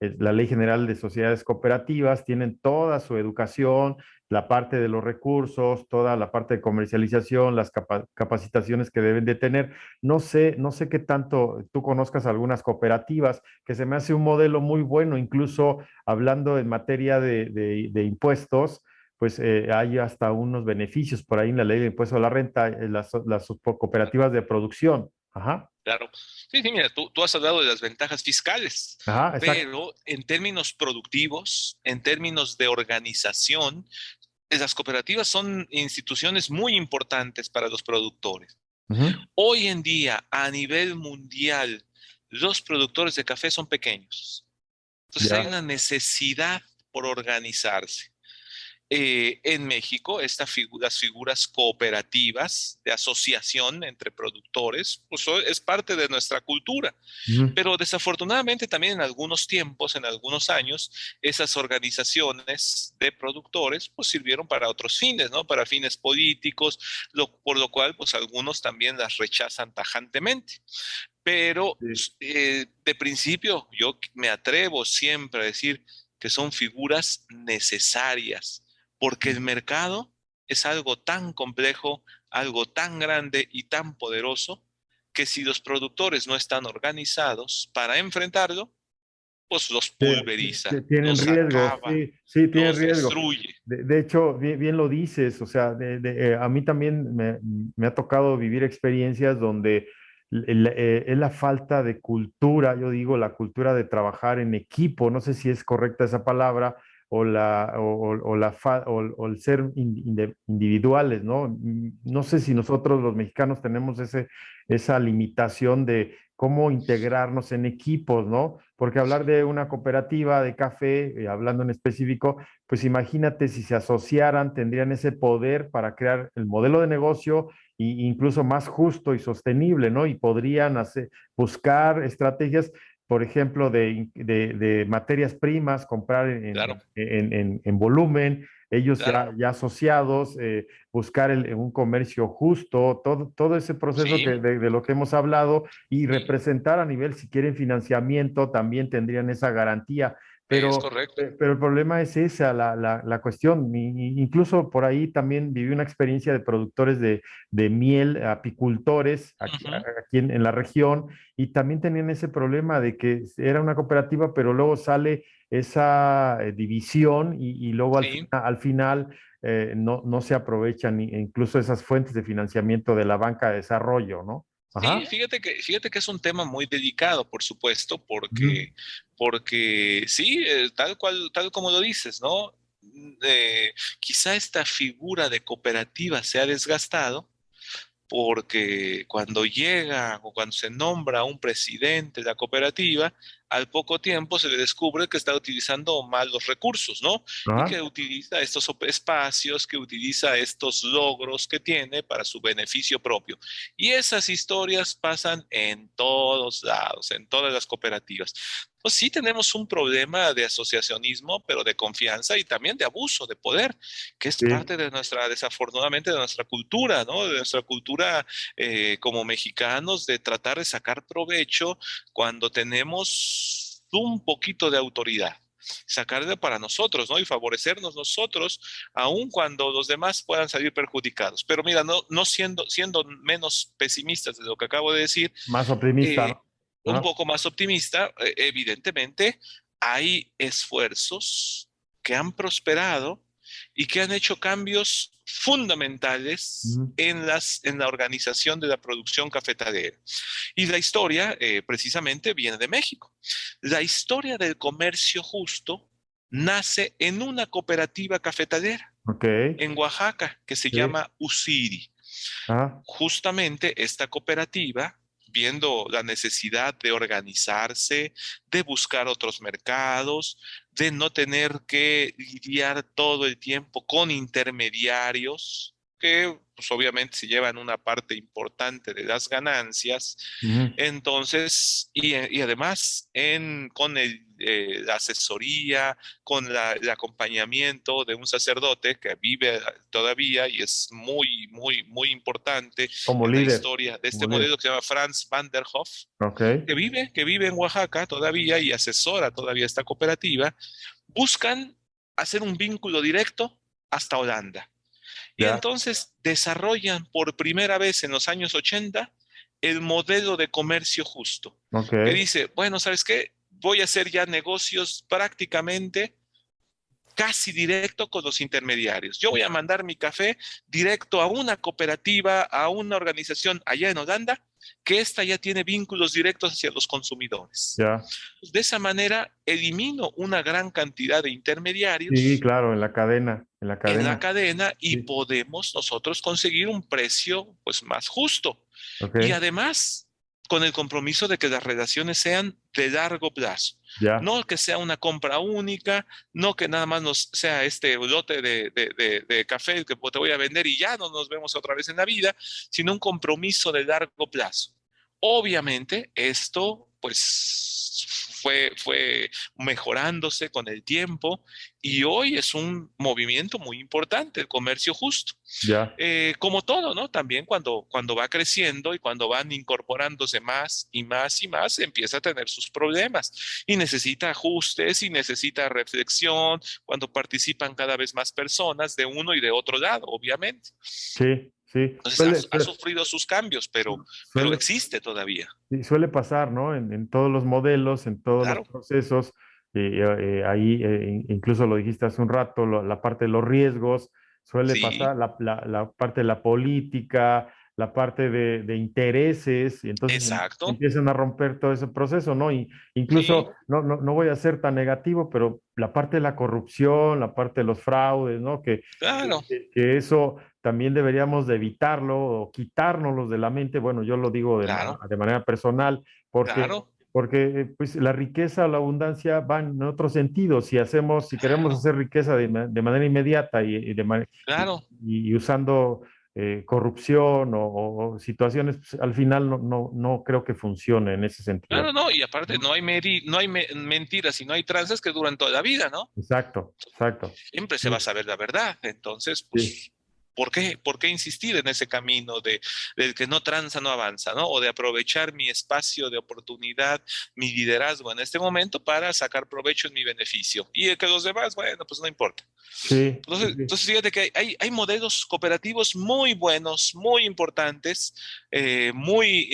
la Ley General de Sociedades Cooperativas, tienen toda su educación, la parte de los recursos, toda la parte de comercialización, las capacitaciones que deben de tener. No sé qué tanto tú conozcas algunas cooperativas, que se me hace un modelo muy bueno, incluso hablando en materia de impuestos, pues hay hasta unos beneficios por ahí en la ley de impuesto a la renta, las cooperativas de producción. Ajá, Claro. Sí, sí, mira, tú has hablado de las ventajas fiscales, ajá, exacto. pero en términos productivos, en términos de organización, las cooperativas son instituciones muy importantes para los productores. Ujú. Hoy en día, a nivel mundial, los productores de café son pequeños. Entonces hay Ya. una necesidad por organizarse. En México, las figuras cooperativas de asociación entre productores, pues es parte de nuestra cultura. Ujú. Pero desafortunadamente también en algunos tiempos, en algunos años, esas organizaciones de productores pues sirvieron para otros fines, ¿no? Para fines políticos, por lo cual pues algunos también las rechazan tajantemente. Pero Sí. de principio yo me atrevo siempre a decir que son figuras necesarias, porque el mercado es algo tan complejo, algo tan grande y tan poderoso, que si los productores no están organizados para enfrentarlo, pues los pulveriza, Tienen los riesgos, acaba, sí, sí, tienen los riesgo. destruye. De hecho, bien lo dices, o sea, a mí también me ha tocado vivir experiencias donde es la falta de cultura, yo digo, la cultura de trabajar en equipo, no sé si es correcta esa palabra, o el ser individuales, ¿no? No sé si nosotros los mexicanos tenemos esa limitación de cómo integrarnos en equipos, ¿no? Porque hablar de una cooperativa de café, hablando en específico, pues imagínate si se asociaran, tendrían ese poder para crear el modelo de negocio incluso más justo y sostenible, ¿no? Y podrían buscar estrategias, por ejemplo, de materias primas, comprar Claro, en volumen, ellos claro, ya asociados, buscar un comercio justo, todo ese proceso sí, de lo que hemos hablado y sí, representar a nivel, si quieren financiamiento, también tendrían esa garantía. es Pero, correcto. pero el problema es esa, la cuestión. Incluso por ahí también viví una experiencia de productores de miel, apicultores Ujú, aquí en la región, y también tenían ese problema de que era una cooperativa, pero luego sale esa división y luego sí. al final no se aprovechan incluso esas fuentes de financiamiento de la banca de desarrollo, ¿no? Sí, Ajá. fíjate que es un tema muy delicado, por supuesto, Ujú. porque sí, tal como lo dices, ¿no? Quizá esta figura de cooperativa se ha desgastado porque cuando llega o cuando se nombra un presidente de la cooperativa, al poco tiempo se le descubre que está utilizando mal los recursos, ¿no? Y Ajá. que utiliza estos espacios, que utiliza estos logros que tiene para su beneficio propio. Y esas historias pasan en todos lados, en todas las cooperativas. Pues sí tenemos un problema de asociacionismo, pero de confianza y también de abuso de poder, que es Sí. parte de nuestra, desafortunadamente, de nuestra cultura, ¿no? De nuestra cultura como mexicanos, de tratar de sacar provecho cuando tenemos un poquito de autoridad. Sacarla para nosotros, ¿no? Y favorecernos nosotros, aun cuando los demás puedan salir perjudicados. Pero mira, no siendo menos pesimistas de lo que acabo de decir, Más optimista, eh, ¿no? un Ajá. poco más optimista, evidentemente hay esfuerzos que han prosperado y que han hecho cambios fundamentales Ujú. en la organización de la producción cafetalera. Y la historia, precisamente, viene de México. La historia del comercio justo nace en una cooperativa cafetalera Ok, en Oaxaca que se sí. llama Usiri. Ah, Justamente esta cooperativa, viendo la necesidad de organizarse, de buscar otros mercados, de no tener que lidiar todo el tiempo con intermediarios, que pues, obviamente se llevan una parte importante de las ganancias. ujú. Entonces, y además con la asesoría, con el acompañamiento de un sacerdote que vive todavía y es muy, muy, muy importante Como en la líder, historia de este como líder. modelo que se llama Franz van der Hof, Ok, que vive en Oaxaca todavía y asesora todavía esta cooperativa, buscan hacer un vínculo directo hasta Holanda. Y ya, entonces desarrollan por primera vez en los años 80 el modelo de comercio justo, ok, que dice, bueno, ¿sabes qué? Voy a hacer ya negocios prácticamente casi directo con los intermediarios. Yo voy a mandar mi café directo a una cooperativa, a una organización allá en Holanda, que esta ya tiene vínculos directos hacia los consumidores. ya. De esa manera, elimino una gran cantidad de Sí, intermediarios claro, en la en la cadena. cadena y Sí, podemos nosotros conseguir un precio pues más justo. Y ok, además, con el compromiso de que las relaciones sean de largo plazo. ya. No que sea una compra única, no que nada más nos sea este lote de café que te voy a vender y ya no nos vemos otra vez en la vida, sino un compromiso de largo plazo. Obviamente, esto pues fue mejorándose con el tiempo y hoy es un movimiento muy importante, el comercio justo. Ya, Como todo, ¿no? También cuando va creciendo y cuando van incorporándose más y más y más, empieza a tener sus problemas y necesita ajustes y necesita reflexión cuando participan cada vez más personas de uno y de otro lado, obviamente. sí, sí. Entonces ha sufrido sus cambios, pero Suele, existe todavía. sí, suele pasar, ¿no? En todos los modelos, en todos los Claro, procesos. Ahí, incluso lo dijiste hace un rato, la parte de los riesgos, suele sí, pasar la parte de la política, la parte de intereses, y entonces exacto, empiezan a romper todo ese proceso, ¿no? Y sí, incluso, no voy a ser tan negativo, pero la parte de la corrupción, la parte de los fraudes, ¿no? claro, Que eso también deberíamos de evitarlo o quitárnoslos de la mente. Bueno, yo lo digo claro, de manera personal, porque, claro, pues, la riqueza, la abundancia van en otro sentido. Si queremos claro, hacer riqueza de manera inmediata claro. y usando corrupción o situaciones, pues, al final no creo que funcione en ese sentido. Claro, no, y aparte ¿No? no hay mentiras y no hay tranzas que duran toda la vida, ¿no? Exacto, exacto. Siempre se va a Sí, saber la verdad. Entonces, sí, pues, por qué insistir en ese camino del que no tranza, no avanza, ¿no? O de aprovechar mi espacio de oportunidad, mi liderazgo en este momento para sacar provecho en mi beneficio. Y el que los demás, bueno, pues no importa. sí, sí, sí. Entonces fíjate que hay modelos cooperativos muy buenos, muy importantes, muy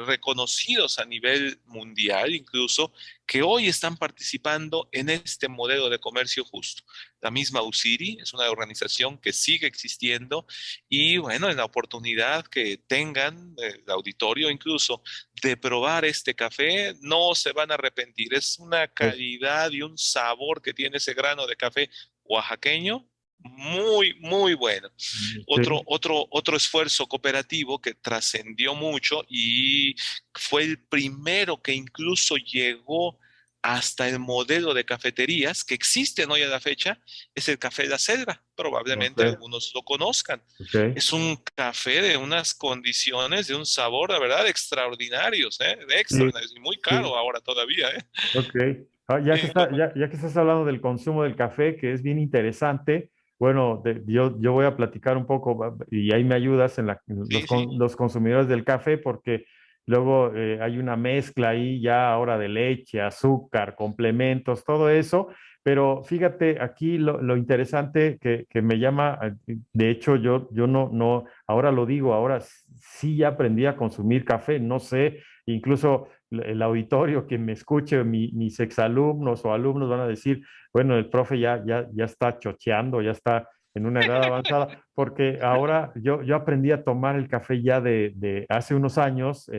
reconocidos a nivel mundial incluso, que hoy están participando en este modelo de comercio justo. La misma USIRI es una organización que sigue existiendo y bueno, en la oportunidad que tengan, el auditorio incluso, de probar este café, no se van a arrepentir. Es una Es, calidad y un sabor que tiene ese grano de café oaxaqueño, muy, muy bueno. sí. Otro esfuerzo cooperativo que trascendió mucho y fue el primero que incluso llegó hasta el modelo de cafeterías que existen hoy a la fecha, es el Café de la Selva. Ok, Probablemente algunos lo conozcan. ok. Es un café de unas condiciones, de un sabor, la verdad, extraordinarios, ¿eh? Sí, Extraordinarios y muy caro sí. ahora todavía, ¿eh? Ok. Y bueno, Ya que estás hablando del consumo del café, que es bien interesante, bueno, yo voy a platicar un poco y ahí me ayudas en sí, sí, los consumidores del café, porque luego hay una mezcla ahí ya ahora de leche, azúcar, complementos, todo eso, Pero fíjate, aquí lo interesante que me llama, de hecho yo no, ahora lo digo, ahora sí ya aprendí a consumir café, no sé, incluso el auditorio que me escuche, mis exalumnos o alumnos van a decir, bueno, el profe ya está chocheando, ya está en una edad avanzada, porque ahora yo aprendí a tomar el café ya de hace unos años,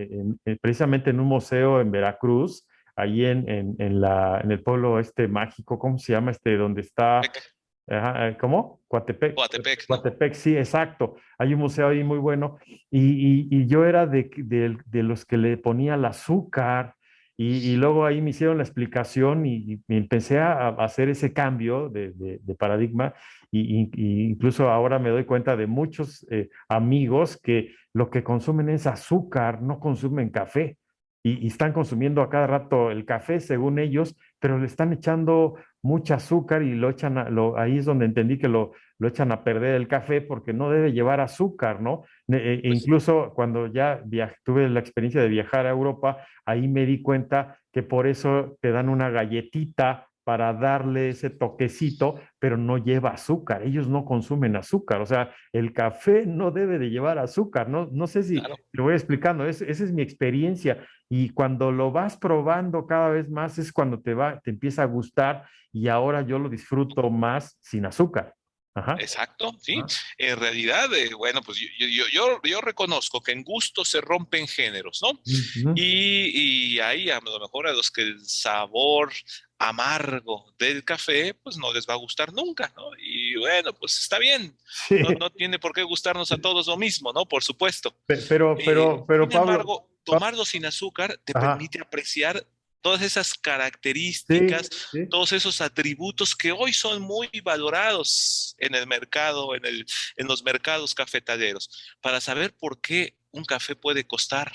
precisamente en un museo en Veracruz, ahí en el pueblo este mágico, ¿cómo se llama este? Donde está, Peque, ajá, ¿cómo? o Coatepec. Atepec, ¿no? Coatepec, sí, exacto. Hay un museo ahí muy bueno. Y yo era de los que le ponía el azúcar. Y luego ahí me hicieron la explicación y empecé a hacer ese cambio de paradigma. Y incluso ahora me doy cuenta de muchos amigos que lo que consumen es azúcar, no consumen café y están consumiendo a cada rato el café, según ellos, pero le están echando mucha azúcar y lo echan, ahí es donde entendí que lo echan a perder el café porque no debe llevar azúcar, ¿no? Pues Incluso cuando ya tuve la experiencia de viajar a Europa, ahí me di cuenta que por eso te dan una galletita para darle ese toquecito, pero no lleva azúcar. Ellos no consumen azúcar, o sea, el café no debe de llevar azúcar, ¿no? No sé si claro. lo voy explicando, esa es mi experiencia. Y cuando lo vas probando cada vez más es cuando te empieza a gustar y ahora yo lo disfruto más sin azúcar. Ajá. Exacto, sí. Ajá. En realidad, bueno, pues yo reconozco que en gusto se rompen géneros, ¿no? Ujú. Y ahí a lo mejor a los que el sabor amargo del café, pues no les va a gustar nunca, ¿no? Y bueno, pues está bien. No, Sí, no tiene por qué gustarnos a todos lo mismo, ¿no? Por supuesto. pero Sin Pablo, embargo, tomarlo sin azúcar te ajá, permite apreciar todas esas sí, características, sí, todos esos atributos que hoy son muy valorados en el mercado, en los mercados cafetaleros, para saber por qué un café puede costar,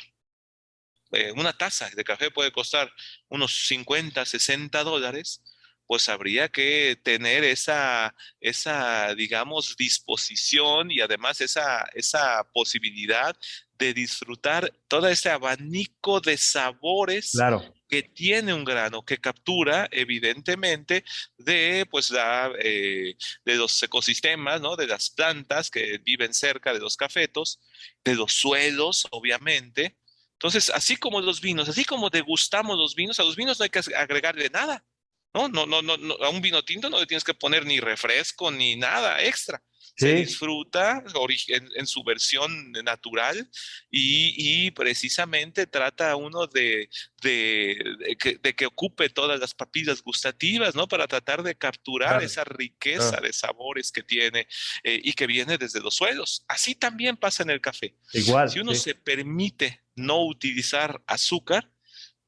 una taza de café puede costar unos 50, $60, pues habría que tener digamos, disposición y además esa posibilidad de disfrutar todo ese abanico de sabores claro, que tiene un grano, que captura evidentemente pues de los ecosistemas, ¿no? De las plantas que viven cerca de los cafetos, de los suelos, obviamente. Entonces, así como los vinos, así como degustamos los vinos, a los vinos no hay que agregarle nada, ¿no? A un vino tinto no le tienes que poner ni refresco ni nada extra. Se sí, disfruta en su versión natural y precisamente trata uno de que ocupe todas las papilas gustativas, ¿no? Para tratar de capturar claro, esa riqueza claro. de sabores que tiene y que viene desde los suelos. Así también pasa en el café. Si Igual, uno sí, se permite no utilizar azúcar,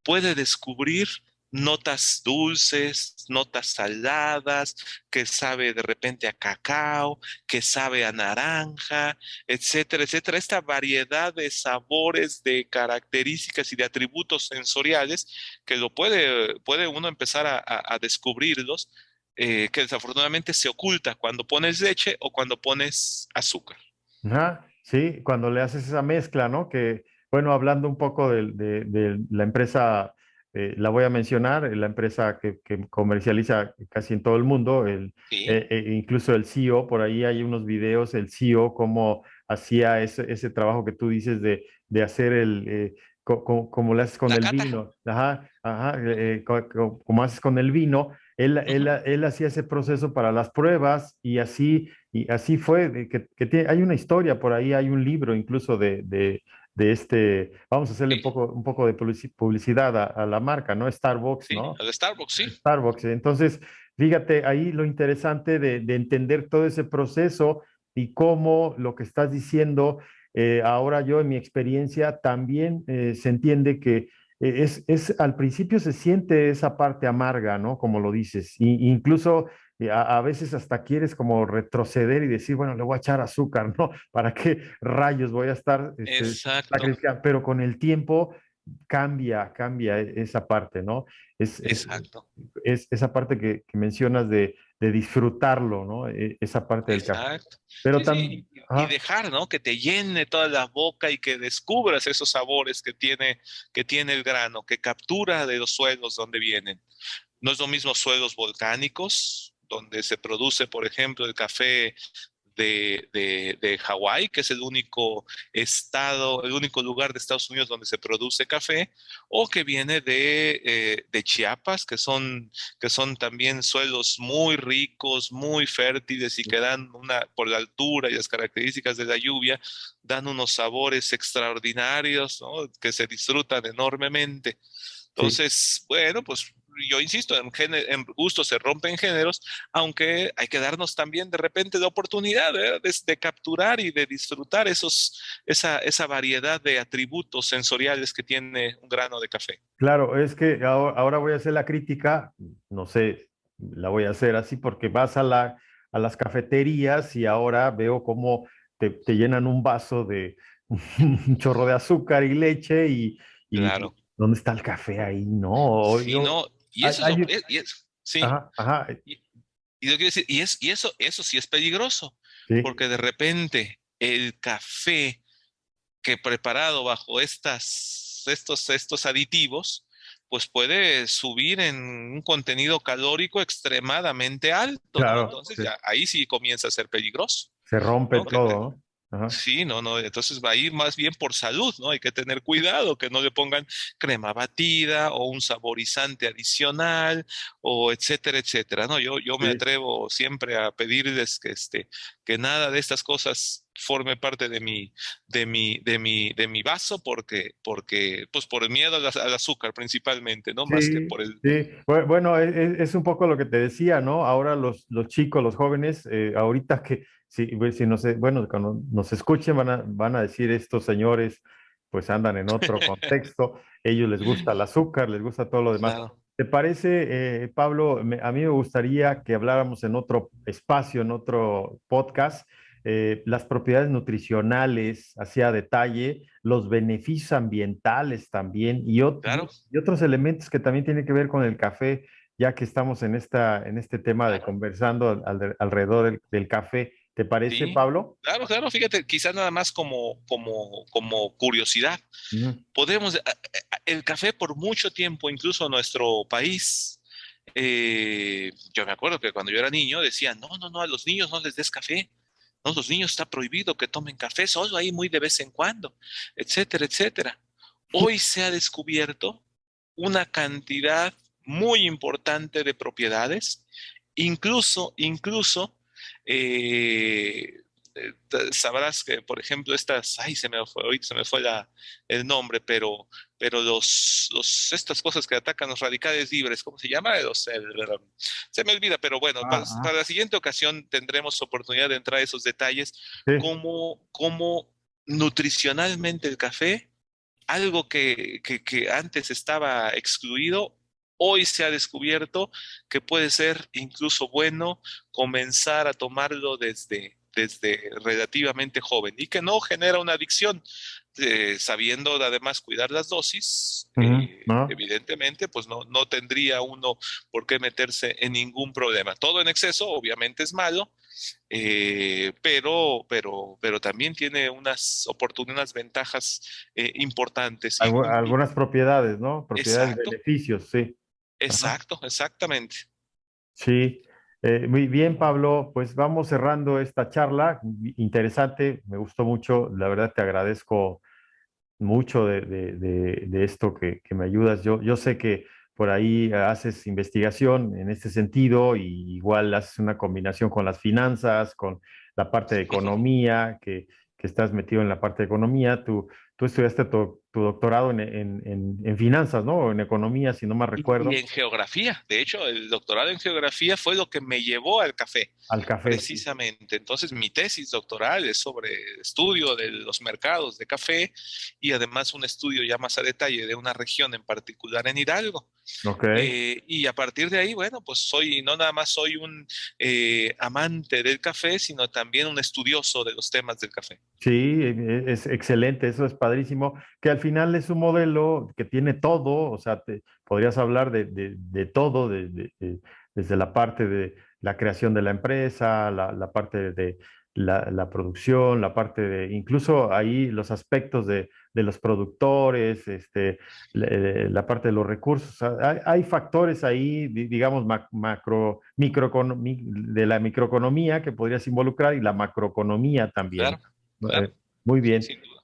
puede descubrir notas dulces, notas saladas, que sabe de repente a cacao, que sabe a naranja, etcétera, etcétera. Esta variedad de sabores, de características y de atributos sensoriales que puede uno empezar a descubrirlos, que desafortunadamente se oculta cuando pones leche o cuando pones azúcar. ajá, sí, cuando le haces esa mezcla, ¿no? Que, bueno, hablando un poco de la empresa, la voy a mencionar, la empresa que comercializa casi en todo el mundo, Sí, incluso el CEO, por ahí hay unos videos, el CEO, cómo hacía ese trabajo que tú dices de hacer como le haces con la el cata. vino, ajá, ajá, como haces con el vino, Ujú. él hacía ese proceso para las pruebas y así fue, hay una historia por ahí, hay un libro incluso vamos a hacerle Sí, un poco de publicidad a la marca, ¿no? Starbucks, sí, ¿no? al Starbucks, sí. Starbucks. Entonces, fíjate, ahí lo interesante de entender todo ese proceso y cómo lo que estás diciendo, ahora yo en mi experiencia también se entiende que al principio se siente esa parte amarga, ¿no? Como lo dices, incluso a veces hasta quieres como retroceder y decir, bueno, le voy a echar azúcar, ¿no? ¿Para qué rayos voy a estar Exacto, sacrificando? Pero con el tiempo cambia esa parte, ¿no? Es, es, exacto. es esa parte que mencionas de disfrutarlo, ¿no? Esa parte del café. Exacto. Pero Sí, también, sí, y ajá, dejar, ¿no? Que te llene toda la boca y que descubras esos sabores que tiene el grano, que captura de los suelos donde vienen. No es lo mismo suelos volcánicos, donde se produce, por ejemplo, el café de Hawái, que es el único estado, el único lugar de Estados Unidos donde se produce café, o que viene de Chiapas, que son también suelos muy ricos, muy fértiles y que dan por la altura y las características de la lluvia, dan unos sabores extraordinarios, ¿no? Que se disfrutan enormemente. Sí. Entonces, bueno, pues yo insisto, en gusto se rompen géneros, aunque hay que darnos también de repente la oportunidad, ¿eh? De capturar y de disfrutar esa variedad de atributos sensoriales que tiene un grano de café. Claro, es que ahora voy a hacer la crítica, no sé, la voy a hacer así porque vas a las cafeterías y ahora veo cómo te llenan un vaso de un chorro de azúcar y leche y Claro. ¿dónde está el café ahí? No, Sí, no, y hay, eso es hay- sí, ajá, ajá, y, y lo quiero decir, y eso sí es peligroso, sí, porque de repente el café que preparado bajo estos aditivos, pues puede subir en un contenido calórico extremadamente alto, ¿no? claro, Entonces ya ahí sí comienza a ser peligroso, se rompe ¿no? todo, ¿no? Ajá. Sí, no, no, entonces va a ir más bien por salud, ¿no? Hay que tener cuidado que no le pongan crema batida o un saborizante adicional o etcétera, etcétera, ¿no? Yo me Sí. atrevo siempre a pedirles que nada de estas cosas forme parte de mi vaso porque, pues por el miedo al azúcar principalmente, ¿no? Más que Sí, por el... sí. Bueno, es un poco lo que te decía, ¿no? Ahora los chicos, los jóvenes, ahorita que, si no sé, bueno, cuando nos escuchen van a decir estos señores, pues andan en otro contexto, ellos les gusta el azúcar, les gusta todo lo demás. Claro, ¿Te parece, Pablo? A mí me gustaría que habláramos en otro espacio, en otro podcast, las propiedades nutricionales, hacia detalle, los beneficios ambientales también claro, y otros elementos que también tienen que ver con el café, ya que estamos en este tema de claro. conversando alrededor del café. ¿Te parece, Sí, Pablo? claro, claro, fíjate, quizás nada más como curiosidad. Ujú. Podemos, el café por mucho tiempo, incluso en nuestro país, yo me acuerdo que cuando yo era niño decían, no, no, no, a los niños no les des café, no, los niños está prohibido que tomen café, solo ahí muy de vez en cuando, etcétera, etcétera. Hoy se ha descubierto una cantidad muy importante de propiedades, incluso, eh, sabrás que, por ejemplo, ay, ahorita se me fue el nombre, pero estas cosas que atacan los radicales libres, ¿cómo se llama? Se me olvida, pero bueno, Ah, para ah, la siguiente ocasión tendremos oportunidad de entrar a esos detalles, sí. cómo nutricionalmente el café, algo que antes estaba excluido, hoy se ha descubierto que puede ser incluso bueno comenzar a tomarlo desde relativamente joven y que no genera una adicción, sabiendo además cuidar las dosis, Ujú, ¿no? evidentemente, pues no tendría uno por qué meterse en ningún problema. Todo en exceso obviamente es malo, pero también tiene unas oportunidades, unas ventajas importantes. Algunas propiedades, ¿no? Propiedades, Exacto, beneficios, sí. Ajá. exacto, exactamente. Sí, muy bien, Pablo. Pues vamos cerrando esta charla. Interesante, me gustó mucho. La verdad te agradezco mucho de esto que me ayudas. Yo sé que por ahí haces investigación en este sentido y igual haces una combinación con las finanzas, con la parte de economía, que estás metido en la parte de economía. Tú estudiaste tu doctorado en finanzas, ¿no? O en economía, si no mal Y recuerdo, en geografía, de hecho, el doctorado en geografía fue lo que me llevó al café, al café. Sí. precisamente. Entonces, mi tesis doctoral es sobre estudio de los mercados de café y además un estudio ya más a detalle de una región en particular en Hidalgo. Ok. Y a partir de ahí, bueno, pues no nada más soy un amante del café, sino también un estudioso de los temas del café. Sí, es excelente, eso es padrísimo, que al final es un modelo que tiene todo, o sea, podrías hablar de todo, desde la parte de la creación de la empresa, la parte la producción, la parte de, incluso ahí los aspectos de los productores, la parte de los recursos. Hay factores ahí, digamos, de la microeconomía que podrías involucrar y la macroeconomía también. Claro, claro, Muy sí, bien. sin duda.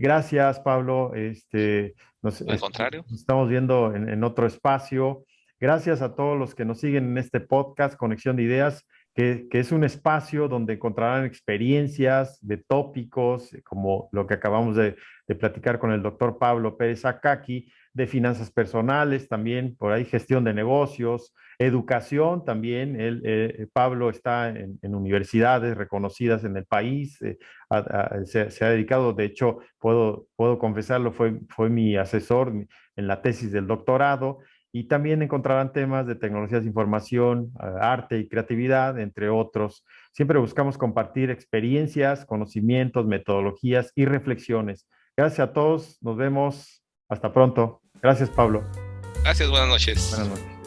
Gracias, Pablo. Al contrario, Nos estamos viendo en otro espacio. Gracias a todos los que nos siguen en este podcast, Conexión de Ideas, que es un espacio donde encontrarán experiencias de tópicos, como lo que acabamos de platicar con el doctor Pablo Pérez Acaki, de finanzas personales también, por ahí gestión de negocios, educación también. Pablo está en universidades reconocidas en el país, se ha dedicado, de hecho, puedo confesarlo, fue mi asesor en la tesis del doctorado. Y también encontrarán temas de tecnologías de información, arte y creatividad, entre otros. Siempre buscamos compartir experiencias, conocimientos, metodologías y reflexiones. Gracias a todos. Nos vemos. Hasta pronto. Gracias, Pablo. gracias, buenas Buenas noches. noches.